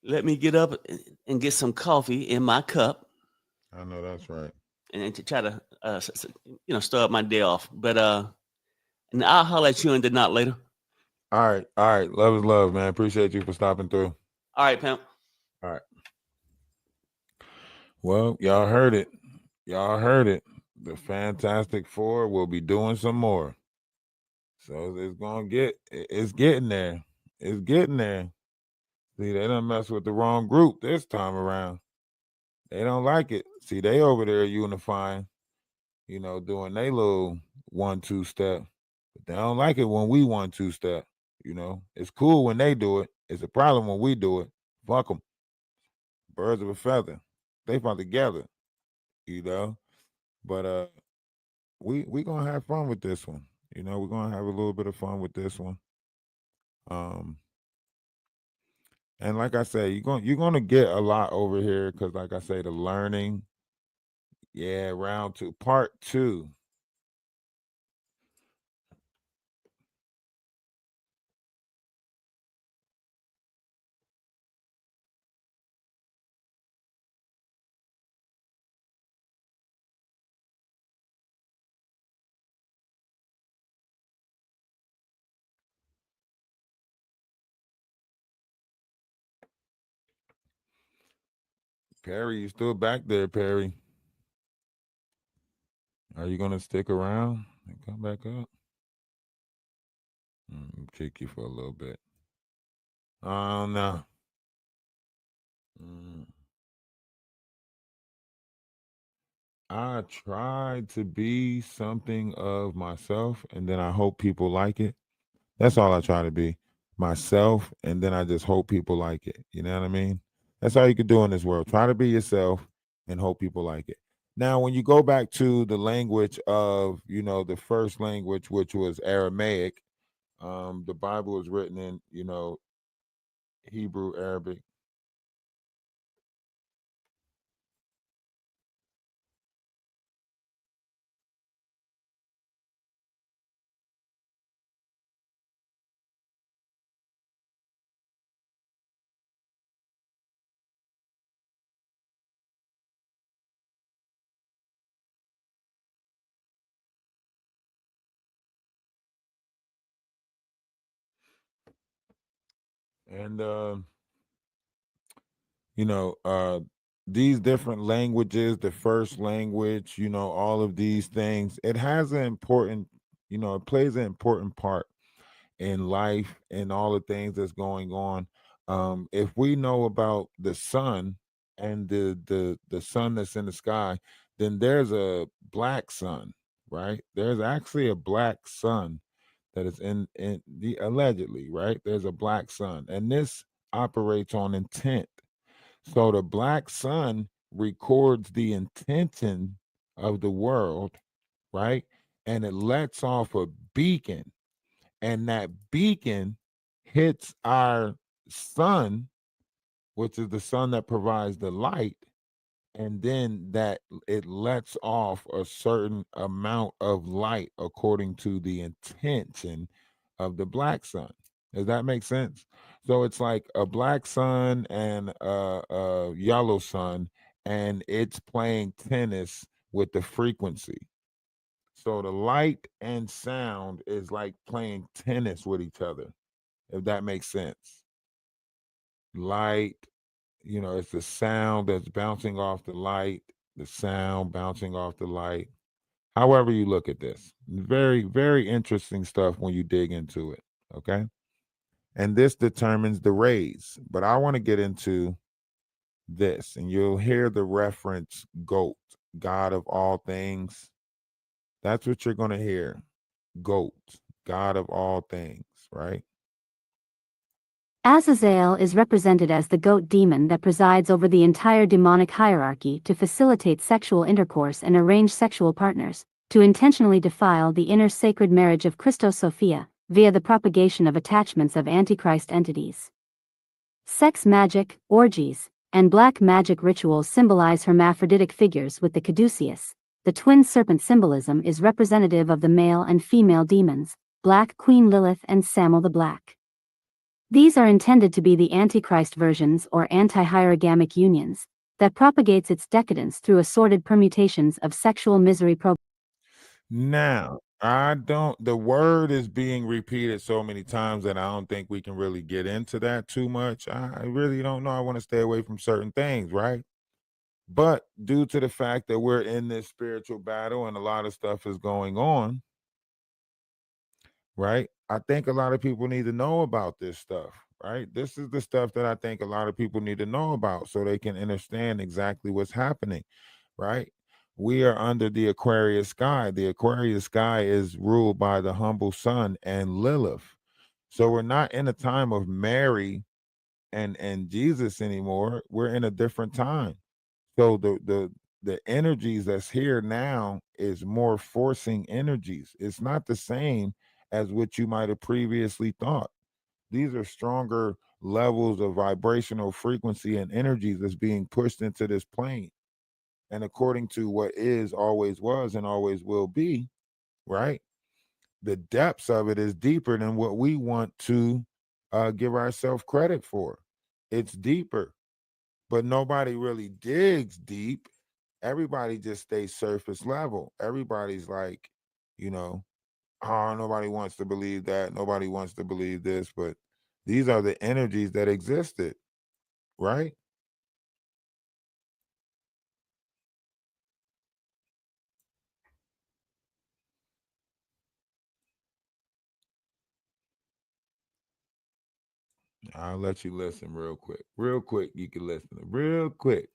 Let me get up and get some coffee in my cup I know that's right. and to try to start my day off. But and I'll holler at you and not later. All right. All right. Love is love, man. Appreciate you for stopping through. All right, pimp. All right. Well, y'all heard it. Y'all heard it. The Fantastic Four will be doing some more. So it's getting there. It's getting there. See, they done mess with the wrong group this time around. They don't like it. See, they over there unifying, doing their little 1-2 step. But they don't like it when we 1-2 step. It's cool when they do it. It's a problem when we do it. Fuck them. Birds of a feather. They found together, you know. But we gonna have fun with this one. We're gonna have a little bit of fun with this one. Um, and like I say, you're gonna get a lot over here because, like I say, the learning. Yeah, round two, part two. Perry, you still back there, Perry? Are you gonna stick around and come back up? Kick you for a little bit. I don't know. I try to be something of myself, and then I hope people like it. That's all I try to be, myself, and then I just hope people like it. You know what I mean? That's all you can do in this world. Try to be yourself and hope people like it. Now, when you go back to the language of, the first language, which was Aramaic, the Bible was written in, Hebrew, Arabic. And these different languages, the first language, all of these things, it has an important, it plays an important part in life and all the things that's going on. If we know about the sun and the sun that's in the sky, then there's a black sun, right? There's actually a black sun that is in the allegedly, right? There's a black sun, and this operates on intent. So the black sun records the intention of the world, right? And it lets off a beacon, and that beacon hits our sun, which is the sun that provides the light, and then that it lets off a certain amount of light according to the intention of the black sun. Does that make sense? So it's like a black sun and a yellow sun, and it's playing tennis with the frequency. So the light and sound is like playing tennis with each other, if that makes sense. Light, it's the sound that's bouncing off the light, the sound bouncing off the light. However you look at this, very, very interesting stuff when you dig into it. Okay. And this determines the rays. But I want to get into this, and you'll hear the reference GOAT, God of all things. That's what you're going to hear. GOAT, God of all things, right? Azazel is represented as the goat demon that presides over the entire demonic hierarchy to facilitate sexual intercourse and arrange sexual partners, to intentionally defile the inner sacred marriage of Christos Sophia, via the propagation of attachments of Antichrist entities. Sex magic, orgies, and black magic rituals symbolize hermaphroditic figures, with the caduceus, the twin serpent symbolism, is representative of the male and female demons, Black Queen Lilith and Samuel the Black. These are intended to be the Antichrist versions or anti-hierogamic unions, that propagates its decadence through assorted permutations of sexual misery. Now, the word is being repeated so many times that I don't think we can really get into that too much. I really don't know. I want to stay away from certain things, right? But due to the fact that we're in this spiritual battle and a lot of stuff is going on, right? I think a lot of people need to know about this stuff, right? This is the stuff that I think a lot of people need to know about so they can understand exactly what's happening, right? We are under the Aquarius sky. The Aquarius sky is ruled by the humble sun and Lilith. So we're not in a time of Mary and Jesus anymore. We're in a different time. So the energies that's here now is more forcing energies. It's not the same as what you might have previously thought. These are stronger levels of vibrational frequency and energies that's being pushed into this plane. And according to what is, always was, and always will be, right? The depths of it is deeper than what we want to give ourselves credit for. It's deeper, but nobody really digs deep. Everybody just stays surface level. Everybody's like, oh, nobody wants to believe that. Nobody wants to believe this, but these are the energies that existed, right? I'll let you listen real quick. Real quick, you can listen. Real quick.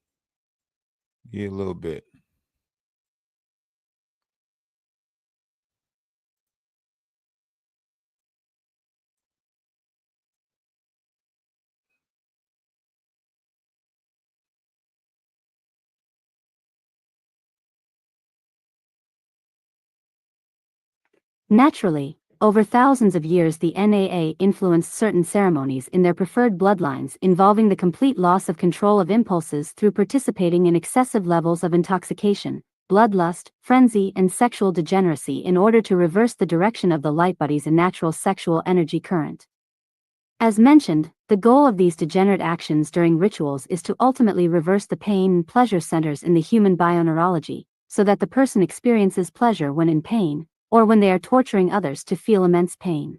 Get a little bit. Naturally, over thousands of years the NAA influenced certain ceremonies in their preferred bloodlines involving the complete loss of control of impulses through participating in excessive levels of intoxication, bloodlust, frenzy and sexual degeneracy in order to reverse the direction of the light body's natural sexual energy current. As mentioned, the goal of these degenerate actions during rituals is to ultimately reverse the pain and pleasure centers in the human bioneurology, so that the person experiences pleasure when in pain, or when they are torturing others to feel immense pain.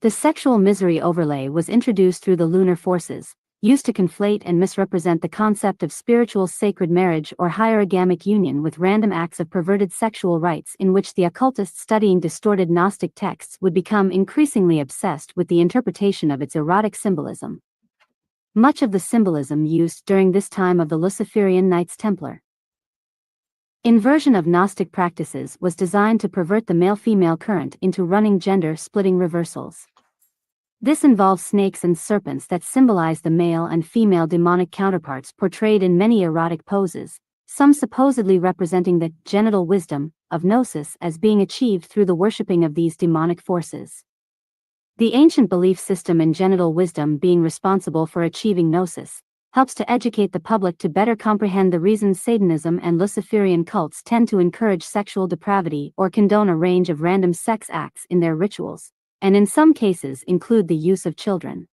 The sexual misery overlay was introduced through the lunar forces, used to conflate and misrepresent the concept of spiritual sacred marriage or hierogamic union with random acts of perverted sexual rites in which the occultists studying distorted Gnostic texts would become increasingly obsessed with the interpretation of its erotic symbolism. Much of the symbolism used during this time of the Luciferian Knights Templar inversion of Gnostic practices was designed to pervert the male-female current into running gender-splitting reversals. This involves snakes and serpents that symbolize the male and female demonic counterparts portrayed in many erotic poses, some supposedly representing the genital wisdom of Gnosis as being achieved through the worshipping of these demonic forces. The ancient belief system in genital wisdom being responsible for achieving Gnosis helps to educate the public to better comprehend the reasons Satanism and Luciferian cults tend to encourage sexual depravity or condone a range of random sex acts in their rituals, and in some cases include the use of children.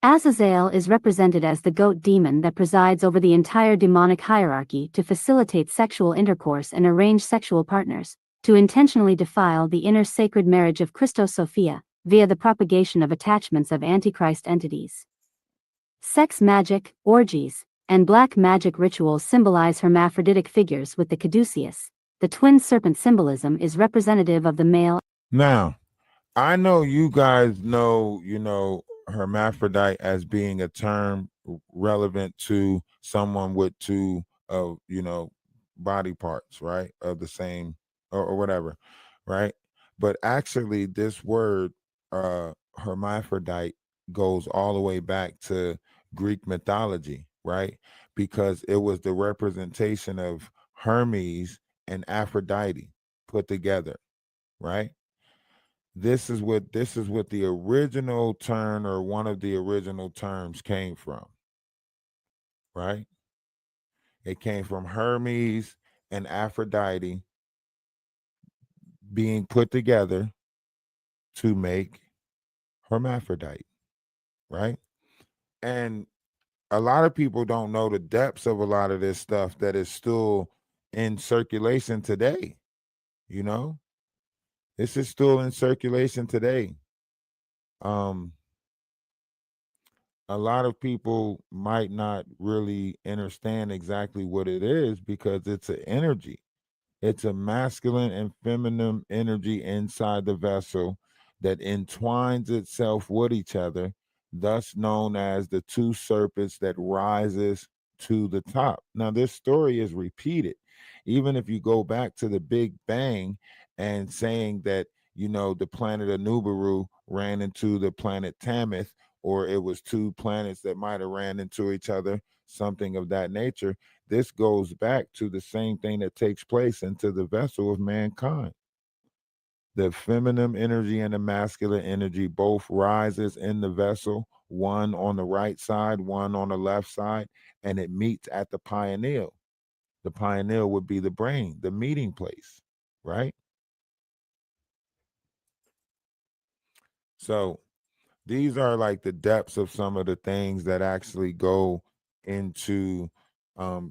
Azazel is represented as the goat demon that presides over the entire demonic hierarchy to facilitate sexual intercourse and arrange sexual partners, to intentionally defile the inner sacred marriage of Christos Sophia, via the propagation of attachments of Antichrist entities. Sex magic, orgies, and black magic rituals symbolize hermaphroditic figures with the caduceus. The twin serpent symbolism is representative of the male. Now, I know you guys know, hermaphrodite as being a term relevant to someone with two body parts, right? Of the same or whatever, right? But actually this word hermaphrodite goes all the way back to Greek mythology, right? Because it was the representation of Hermes and Aphrodite put together, right? This is what the original term or one of the original terms came from, right? It came from Hermes and Aphrodite being put together to make hermaphrodite, right? And a lot of people don't know the depths of a lot of this stuff that is still in circulation today, This is still in circulation today. A lot of people might not really understand exactly what it is because it's an energy. It's a masculine and feminine energy inside the vessel that entwines itself with each other, thus known as the two serpents that rises to the top. Now, this story is repeated. Even if you go back to the Big Bang and saying that, the planet Anubaru ran into the planet Tamith, or it was two planets that might have ran into each other, something of that nature. This goes back to the same thing that takes place into the vessel of mankind. The feminine energy and the masculine energy both rises in the vessel, one on the right side, one on the left side, and it meets at the pineal. The pineal would be the brain, the meeting place, right? So these are like the depths of some of the things that actually go into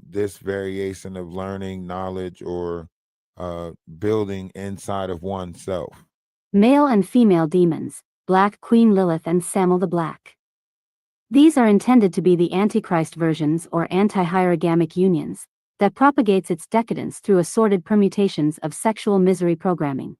this variation of learning, knowledge, or building inside of oneself. Male and female demons, Black Queen Lilith and Samael the Black. These are intended to be the Antichrist versions or anti-hierogamic unions that propagates its decadence through assorted permutations of sexual misery programming.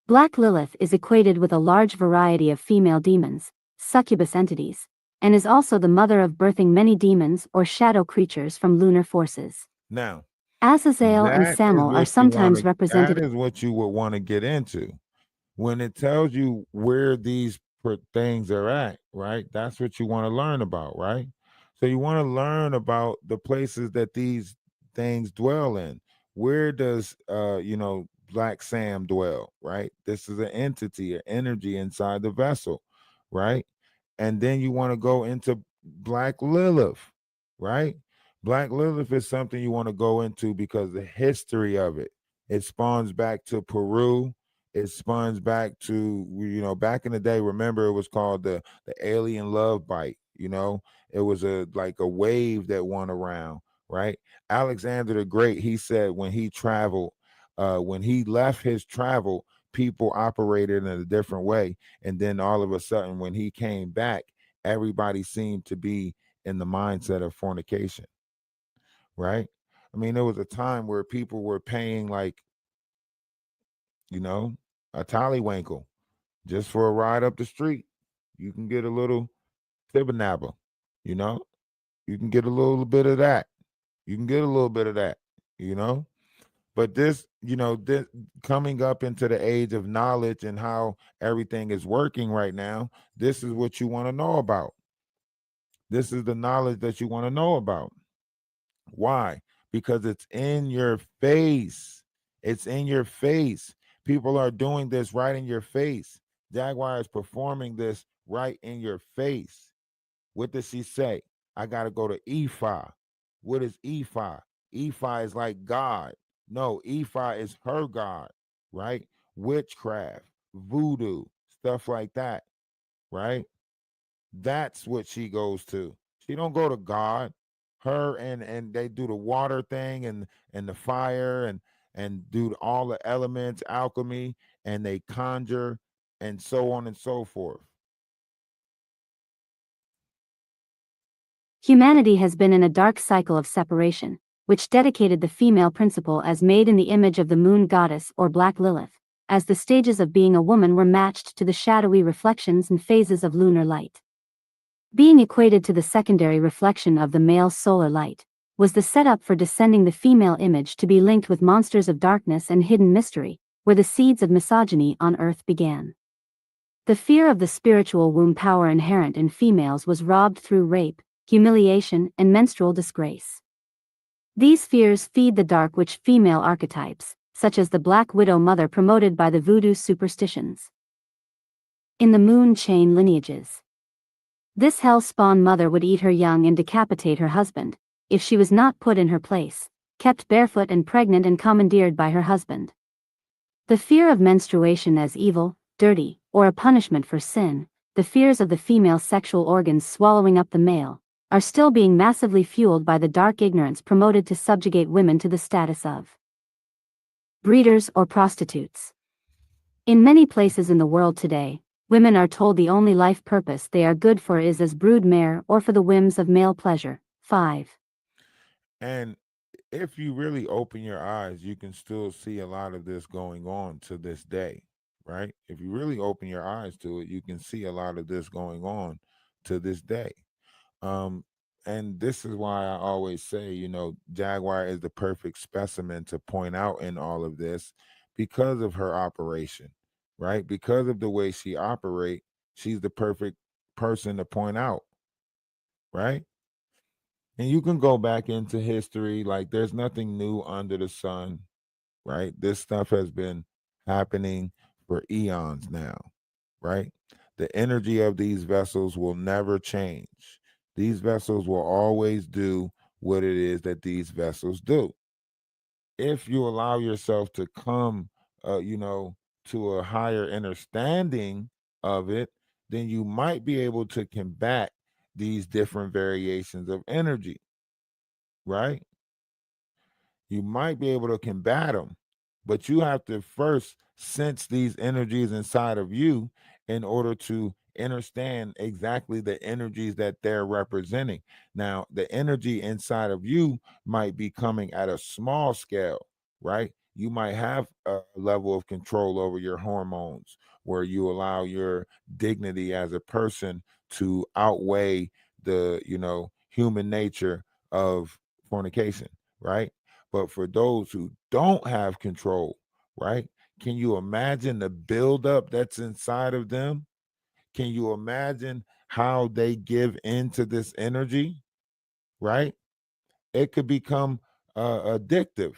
Black Lilith is equated with a large variety of female demons, succubus entities, and is also the mother of birthing many demons or shadow creatures from lunar forces. Now, Azazel and that is Samael are what you sometimes want to. represented. That is what you would want to get into when it tells you where these things are at. Right. That's what you want to learn about. Right. So you want to learn about the places that these things dwell in. Where does Black Sam dwell? Right. This is an entity, an energy inside the vessel. Right. And then you want to go into Black Lilith. Right. Black Lilith is something you want to go into because the history of it. It spawns back to Peru. It spawns back to back in the day. Remember, it was called the alien love bite. It was a wave that went around. Right. Alexander the Great. He said when he traveled, when he left his travel, people operated in a different way, and then all of a sudden, when he came back, everybody seemed to be in the mindset of fornication. Right. I mean, there was a time where people were paying you know, a tollywinkle just for a ride up the street. You can get a little fibonabba, you know, you can get a little bit of that. You can get a little bit of that, you know. But this coming up into the age of knowledge and how everything is working right now, this is what you want to know about. This is the knowledge that you want to know about. Why? Because it's in your face. It's in your face. People are doing this right in your face. Jaguar is performing this right in your face. What does she say? I got to go to Ephi. What is Ephi? Ephi is like God. No, Ephi is her God, right? Witchcraft, voodoo, stuff like that, right? That's what she goes to. She don't go to God. Her and they do the water thing and the fire and do all the elements, alchemy, and they conjure and so on and so forth. Humanity has been in a dark cycle of separation, which dedicated the female principle as made in the image of the moon goddess or Black Lilith, as the stages of being a woman were matched to the shadowy reflections and phases of lunar light. Being equated to the secondary reflection of the male solar light, was the setup for descending the female image to be linked with monsters of darkness and hidden mystery, where the seeds of misogyny on earth began. The fear of the spiritual womb power inherent in females was robbed through rape, humiliation, and menstrual disgrace. These fears feed the dark witch female archetypes, such as the Black Widow mother promoted by the voodoo superstitions. In the moon chain lineages, this hell-spawn mother would eat her young and decapitate her husband, if she was not put in her place, kept barefoot and pregnant and commandeered by her husband. The fear of menstruation as evil, dirty, or a punishment for sin, the fears of the female sexual organs swallowing up the male, are still being massively fueled by the dark ignorance promoted to subjugate women to the status of breeders or prostitutes. In many places in the world today, women are told the only life purpose they are good for is as brood mare or for the whims of male pleasure. 5. And if you really open your eyes, you can still see a lot of this going on to this day, right? If you really open your eyes to it, you can see a lot of this going on to this day. Um, and this is why I always say, Jaguar is the perfect specimen to point out in all of this because of her operation, right? Because of the way she operates, she's the perfect person to point out, right? And you can go back into history, like there's nothing new under the sun, right? This stuff has been happening for eons now, right? The energy of these vessels will never change. These vessels will always do what it is that these vessels do. If you allow yourself to come, to a higher understanding of it, then you might be able to combat these different variations of energy, right? You might be able to combat them, but you have to first sense these energies inside of you in order to understand exactly the energies that they're representing. Now, the energy inside of you might be coming at a small scale, right? you might have a level of control over your hormones where you allow your dignity as a person to outweigh the, human nature of fornication, right? But for those who don't have control, right? Can you imagine the buildup that's inside of them? Can you imagine how they give into this energy, right? It could become addictive,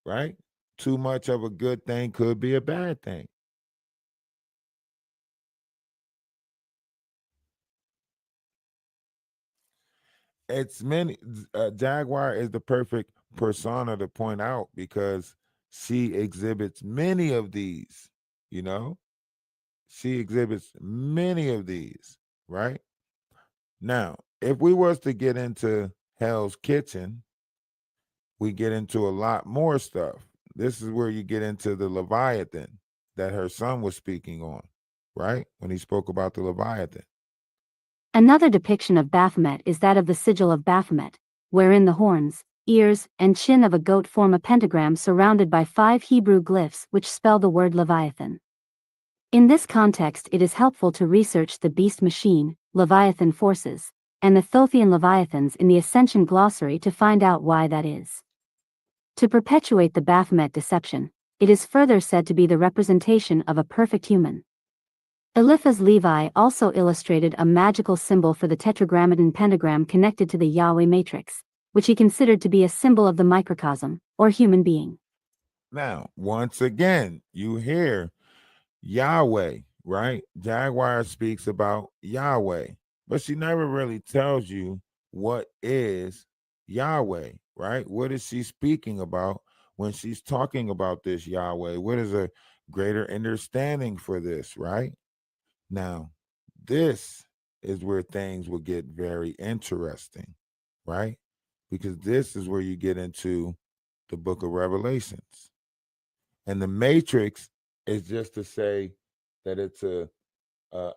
right? Too much of a good thing could be a bad thing. It's many. Jaguar is the perfect persona to point out because she exhibits many of these. You know, she exhibits many of these. Right now, if we was to get into Hell's Kitchen, we get into a lot more stuff. This is where you get into the Leviathan that her son was speaking on, right? When he spoke about the Leviathan. Another depiction of Baphomet is that of the sigil of Baphomet, wherein the horns, ears, and chin of a goat form a pentagram surrounded by 5 Hebrew glyphs which spell the word Leviathan. In this context, it is helpful to research the beast machine, Leviathan forces, and the Thothian Leviathans in the Ascension glossary to find out why that is. To perpetuate the Baphomet deception, it is further said to be the representation of a perfect human. Eliphaz Levi also illustrated a magical symbol for the tetragrammaton pentagram connected to the Yahweh matrix, which he considered to be a symbol of the microcosm, or human being. Now, once again, you hear Yahweh, right? Jaguar speaks about Yahweh, but she never really tells you what is Yahweh, right? What is she speaking about when she's talking about this Yahweh? What is a greater understanding for this, right? Now, this is where things will get very interesting, right? Because this is where you get into the book of Revelations. And the matrix is just to say that it's a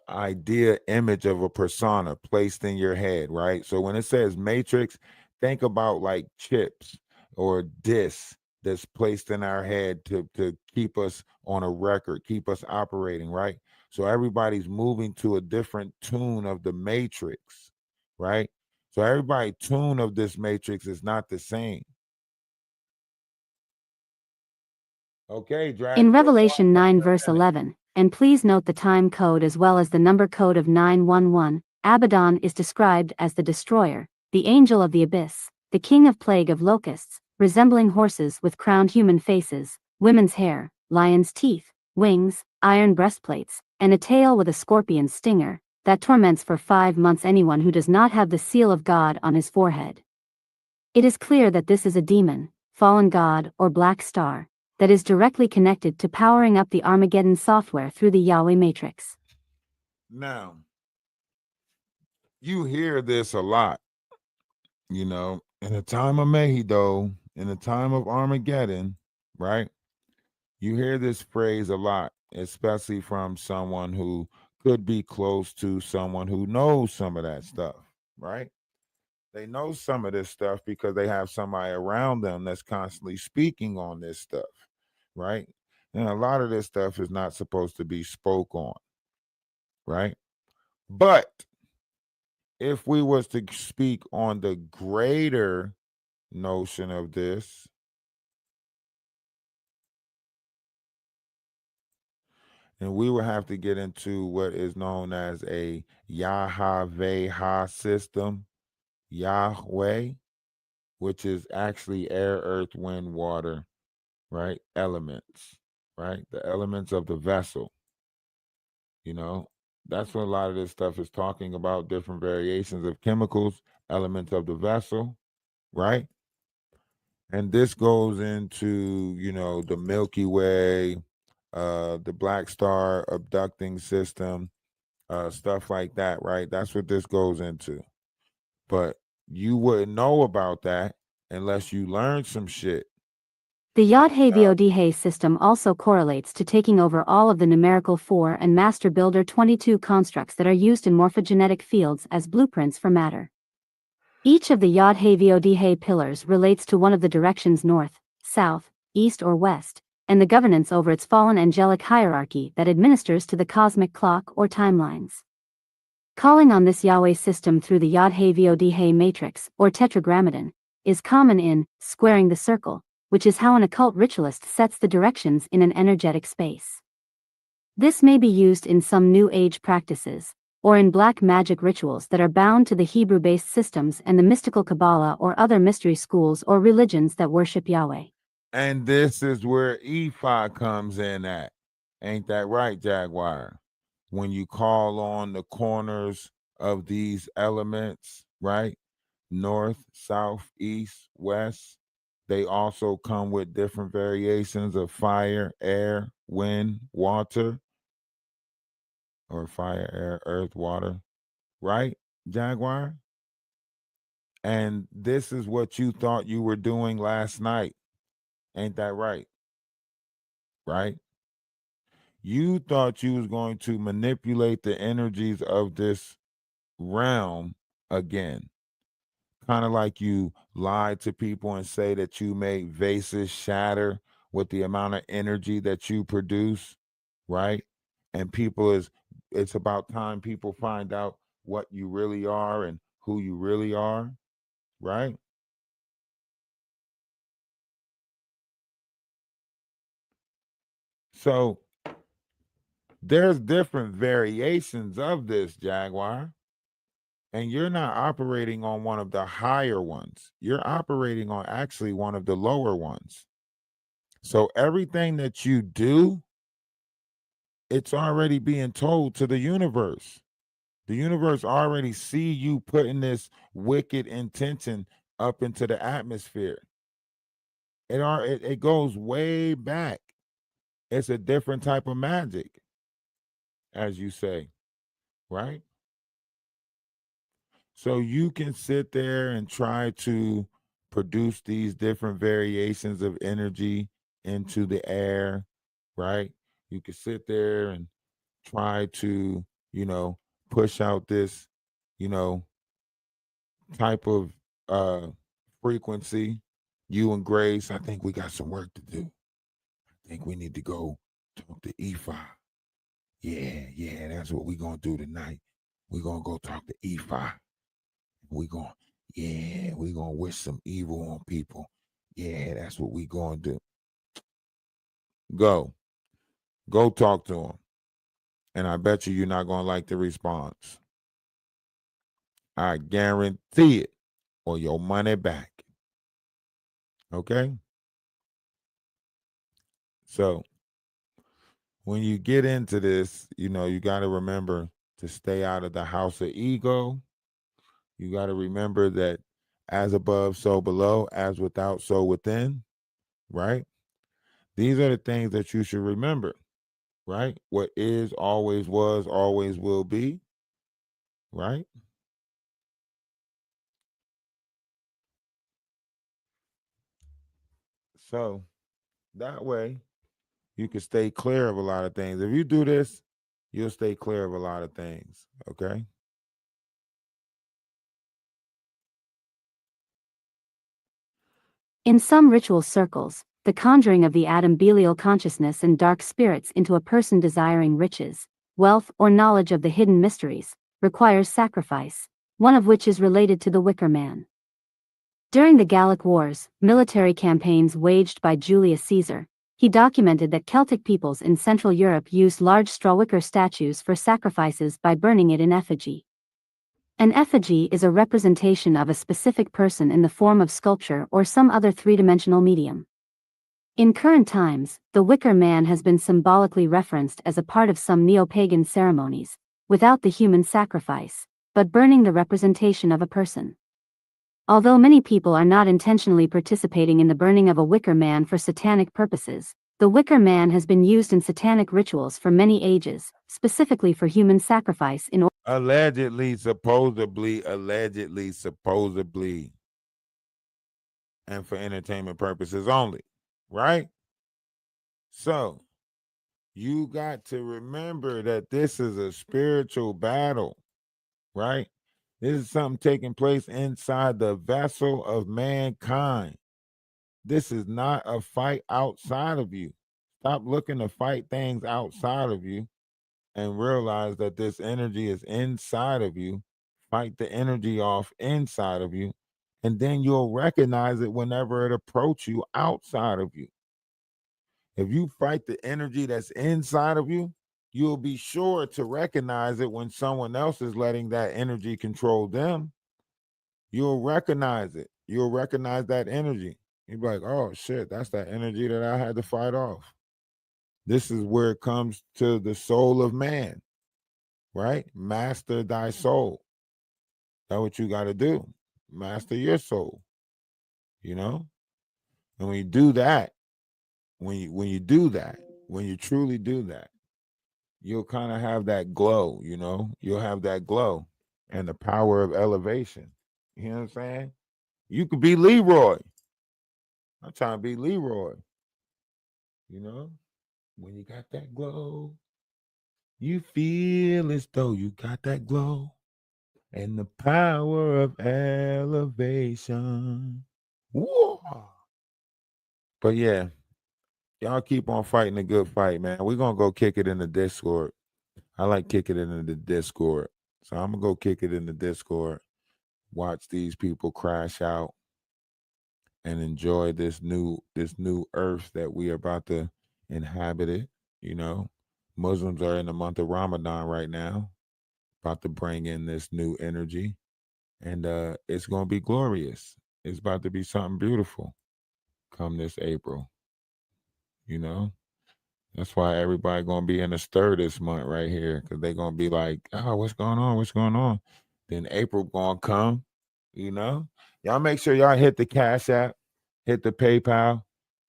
idea image of a persona placed in your head, right? So when it says matrix, think about like chips or discs that's placed in our head to keep us on a record, keep us operating, right? So everybody's moving to a different tune of the matrix, right? So everybody's tune of this matrix is not the same. Okay, Drag. In Revelation 9 verse 11, and please note the time code as well as the number code of 911, Abaddon is described as the destroyer, the angel of the abyss, the king of plague of locusts, resembling horses with crowned human faces, women's hair, lion's teeth, wings, iron breastplates, and a tail with a scorpion's stinger, that torments for 5 months anyone who does not have the seal of God on his forehead. It is clear that this is a demon, fallen god, or black star, that is directly connected to powering up the Armageddon software through the Yahweh matrix. Now, you hear this a lot, in the time of Mehido, in the time of Armageddon, right? You hear this phrase a lot, especially from someone who could be close to someone who knows some of that stuff, right? They know some of this stuff because they have somebody around them that's constantly speaking on this stuff, right? And a lot of this stuff is not supposed to be spoke on, right? But if we was to speak on the greater notion of this, and we would have to get into what is known as a Yahweh system, Yahweh, which is actually air, earth, wind, water, right? Elements, right? The elements of the vessel. That's what a lot of this stuff is talking about, different variations of chemicals, elements of the vessel, right? And this goes into, the Milky Way, the Black Star abducting system, stuff like that, right? That's what this goes into. But you wouldn't know about that unless you learn some shit. The Yod-He-Vod-He system also correlates to taking over all of the numerical 4 and Master Builder 22 constructs that are used in morphogenetic fields as blueprints for matter. Each of the Yod-He-Vod-He pillars relates to one of the directions north, south, east or west, and the governance over its fallen angelic hierarchy that administers to the cosmic clock or timelines. Calling on this Yahweh system through the Yod-He-Vod-He matrix or tetragrammaton is common in squaring the circle, which is how an occult ritualist sets the directions in an energetic space. This may be used in some New Age practices, or in black magic rituals that are bound to the Hebrew-based systems and the mystical Kabbalah or other mystery schools or religions that worship Yahweh. And this is where Ephi comes in at. Ain't that right, Jaguar? When you call on the corners of these elements, right? North, south, east, west, they also come with different variations of fire, air, wind, water, or fire, air, earth, water, right, Jaguar? And this is what you thought you were doing last night. Ain't that right? Right? You thought you was going to manipulate the energies of this realm again. Kind of like you lied to people and say that you made vases shatter with the amount of energy that you produce, right? And it's about time people find out what you really are and who you really are, right? So there's different variations of this, Jaguar. And you're not operating on one of the higher ones. You're operating on actually one of the lower ones. So everything that you do, it's already being told to the universe. The universe already see you putting this wicked intention up into the atmosphere. It goes way back. It's a different type of magic, as you say, right? So you can sit there and try to produce these different variations of energy into the air, right? You can sit there and try to, push out this, type of frequency. You and Grace, I think we got some work to do. I think we need to go talk to Ephi. Yeah, that's what we're gonna do tonight. We're gonna go talk to Ephi. We're gonna wish some evil on people. Yeah, that's what we gonna do. Go talk to him. And I bet you're not gonna like the response. I guarantee it, or your money back. Okay? So when you get into this, you got to remember to stay out of the house of ego. You got to remember that as above, so below, as without, so within, right? These are the things that you should remember, right? What is, always was, always will be, right? So that way you can stay clear of a lot of things. If you do this, you'll stay clear of a lot of things, okay? In some ritual circles, the conjuring of the Adam Belial consciousness and dark spirits into a person desiring riches, wealth, or knowledge of the hidden mysteries requires sacrifice, one of which is related to the Wicker Man. During the Gallic Wars, military campaigns waged by Julius Caesar, he documented that Celtic peoples in Central Europe used large straw wicker statues for sacrifices by burning it in effigy. An effigy is a representation of a specific person in the form of sculpture or some other three-dimensional medium. In current times, the Wicker Man has been symbolically referenced as a part of some neo-pagan ceremonies, without the human sacrifice, but burning the representation of a person. Although many people are not intentionally participating in the burning of a Wicker Man for satanic purposes, the Wicker Man has been used in satanic rituals for many ages, specifically for human sacrifice in Allegedly, supposedly, and for entertainment purposes only, right? So you got to remember that this is a spiritual battle, right? This is something taking place inside the vessel of mankind. This is not a fight outside of you. Stop looking to fight things outside of you and realize that this energy is inside of you. Fight the energy off inside of you, and then you'll recognize it whenever it approach you outside of you. If you fight the energy that's inside of you, you'll be sure to recognize it when someone else is letting that energy control them. You'll recognize it. You'll recognize that energy. You'll be like, oh shit, that's that energy that I had to fight off. This is where it comes to the soul of man, right? Master thy soul. That's what you got to do. Master your soul, you know? And when you do that, when you truly do that, you'll kind of have that glow, you know? You'll have that glow and the power of elevation. You know what I'm saying? You could be Leroy. I'm trying to be Leroy. You know? When you got that glow, you feel as though you got that glow and the power of elevation. Whoa. But yeah, y'all keep on fighting a good fight, man. We're gonna go kick it in the Discord. I like kicking it in the Discord. So I'm gonna go kick it in the Discord, watch these people crash out and enjoy this new earth that we are about to inhabit it. You know, Muslims are in the month of Ramadan right now, about to bring in this new energy, and it's gonna be glorious. It's about to be something beautiful come this April. You know, that's why everybody gonna be in a stir this month right here, because they gonna be like, oh, what's going on? What's going on? Then April gonna come, you know. Y'all make sure y'all hit the Cash App, hit the PayPal.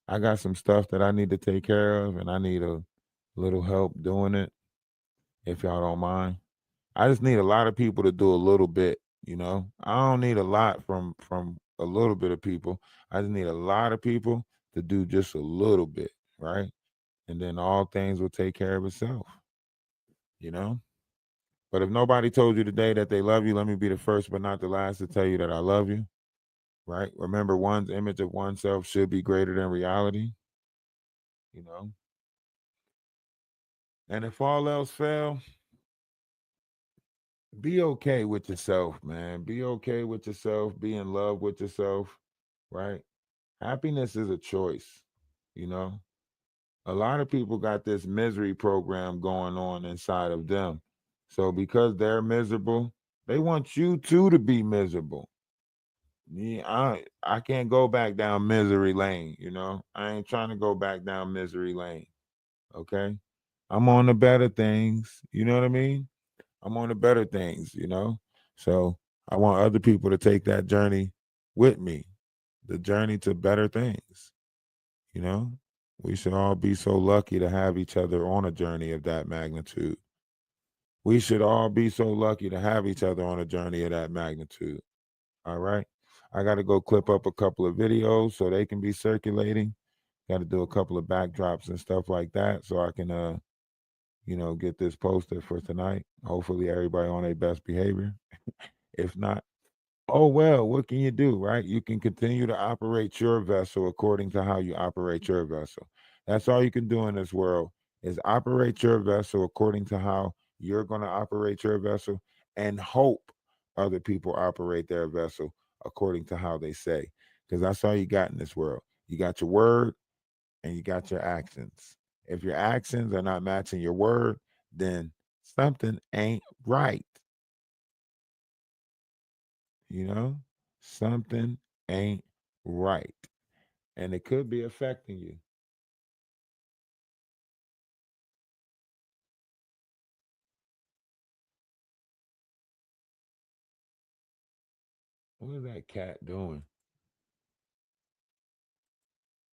I got some stuff that I need to take care of, and I need a little help doing it, if y'all don't mind. I just need a lot of people to do a little bit, you know. I don't need a lot from a little bit of people. I just need a lot of people to do just a little bit, right? And then all things will take care of itself, you know. But if nobody told you today that they love you, let me be the first but not the last to tell you that I love you, right? Remember, one's image of oneself should be greater than reality, you know. And if all else fail, be okay with yourself, man. Be okay with yourself. Be in love with yourself, right? Happiness is a choice, you know. A lot of people got this misery program going on inside of them. So because they're miserable, they want you too to be miserable. Yeah, I can't go back down misery lane, you know. I ain't trying to go back down misery lane. Okay. I'm on the better things. You know what I mean? I'm on the better things, you know. So I want other people to take that journey with me, the journey to better things, you know. We should all be so lucky to have each other on a journey of that magnitude. We should all be so lucky to have each other on a journey of that magnitude. All right. I got to go clip up a couple of videos so they can be circulating. Got to do a couple of backdrops and stuff like that so I can get this posted for tonight. Hopefully everybody on their best behavior. If not, oh well, what can you do, right? You can continue to operate your vessel according to how you operate your vessel. That's all you can do in this world is operate your vessel according to how you're going to operate your vessel and hope other people operate their vessel according to how they say. Because that's all you got in this world. You got your word and you got your actions. If your actions are not matching your word, then something ain't right. You know, something ain't right. And it could be affecting you. What is that cat doing?